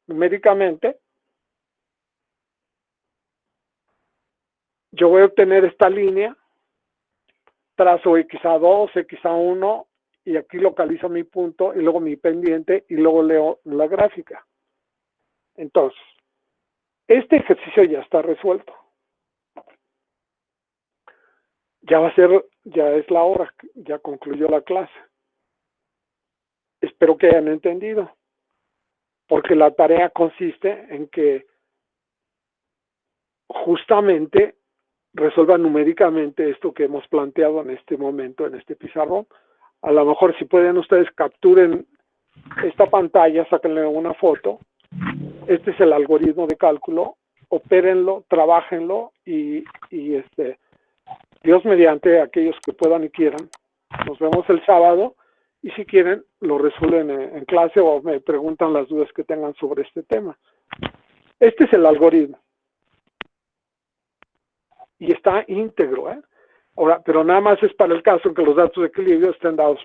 numéricamente, yo voy a obtener esta línea, trazo XA2, XA1, y aquí localizo mi punto, y luego mi pendiente, y luego leo la gráfica. Entonces, este ejercicio ya está resuelto. Ya es la hora, ya concluyó la clase. Espero que hayan entendido, porque la tarea consiste en que justamente resuelvan numéricamente esto que hemos planteado en este momento, en este pizarrón. A lo mejor si pueden ustedes capturen esta pantalla, sáquenle una foto. Este es el algoritmo de cálculo, opérenlo, trabajenlo y Dios mediante, aquellos que puedan y quieran, nos vemos el sábado y si quieren lo resuelven en clase o me preguntan las dudas que tengan sobre este tema. Este es el algoritmo y está íntegro, ¿eh? Ahora, pero nada más es para el caso en que los datos de equilibrio estén dados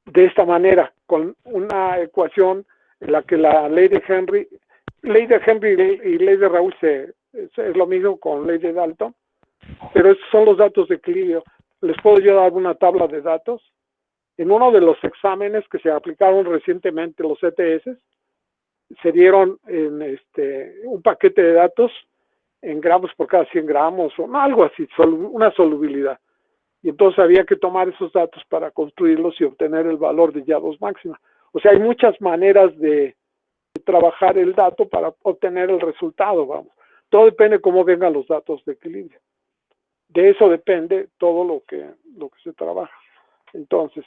de esta manera, con una ecuación en la que la ley de Henry y ley de Raoult es lo mismo con ley de Dalton, pero estos son los datos de equilibrio. Les puedo yo dar una tabla de datos. En uno de los exámenes que se aplicaron recientemente, los ETS, se dieron en un paquete de datos en gramos por cada 100 gramos, o algo así, una solubilidad. Y entonces había que tomar esos datos para construirlos y obtener el valor de YA2 máxima. O sea, hay muchas maneras de trabajar el dato para obtener el resultado, vamos. Todo depende de cómo vengan los datos de equilibrio. De eso depende todo lo que se trabaja. Entonces,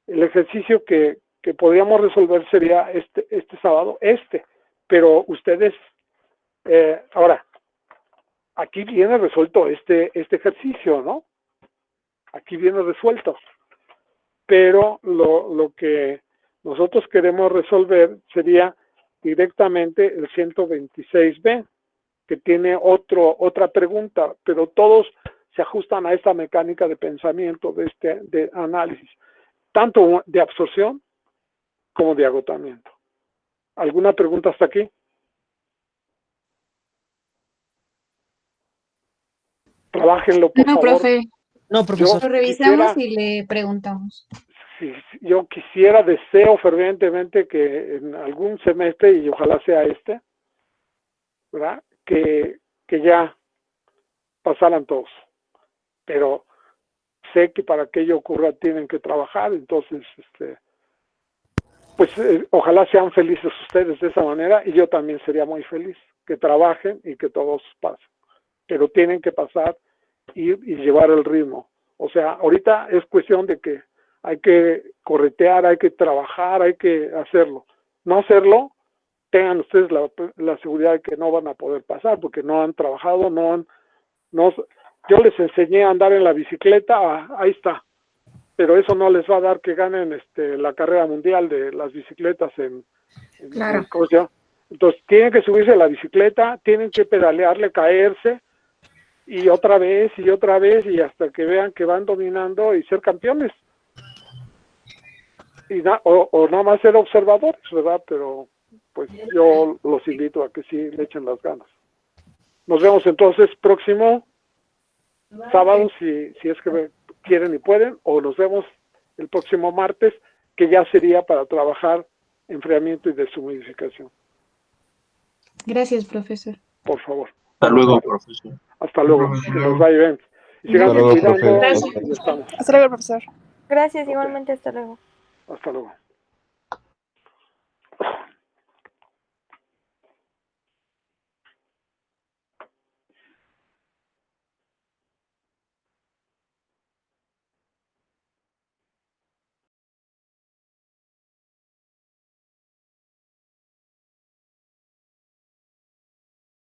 el ejercicio que podríamos resolver sería este sábado, pero ustedes, ahora, aquí viene resuelto este ejercicio, ¿no? Aquí viene resuelto. Pero lo que nosotros queremos resolver sería directamente el 126B, que tiene otra pregunta, pero todos se ajustan a esta mecánica de pensamiento, de análisis, tanto de absorción como de agotamiento. ¿Alguna pregunta hasta aquí? Trabájenlo, por favor. Profe. No, profesor. Lo revisamos y le preguntamos. Sí, yo deseo fervientemente que en algún semestre, y ojalá sea este, ¿verdad? Que ya pasaran todos. Pero sé que para que ello ocurra tienen que trabajar, entonces, pues ojalá sean felices ustedes de esa manera, y yo también sería muy feliz que trabajen y que todos pasen. Pero tienen que pasar y llevar el ritmo. O sea, ahorita es cuestión de que hay que corretear, hay que trabajar, hay que hacerlo. No hacerlo, tengan ustedes la seguridad de que no van a poder pasar, porque no han trabajado, yo les enseñé a andar en la bicicleta, ahí está. Pero eso no les va a dar que ganen la carrera mundial de las bicicletas Claro. ¿cómo se llama? Entonces tienen que subirse a la bicicleta, tienen que pedalearle, caerse, y otra vez, y hasta que vean que van dominando y ser campeones. Y o nada más ser observadores, ¿verdad? Pero pues yo los invito a que sí le echen las ganas. Nos vemos entonces próximo sábado, si es que quieren y pueden, o nos vemos el próximo martes, que ya sería para trabajar enfriamiento y deshumidificación. Gracias, profesor. Por favor. Hasta luego, profesor. Hasta luego. Que nos vaya bien. Y sigan Hasta luego, cuidando. profe. Y estamos. Hasta luego, profesor. Gracias, igualmente, hasta luego. Hasta luego.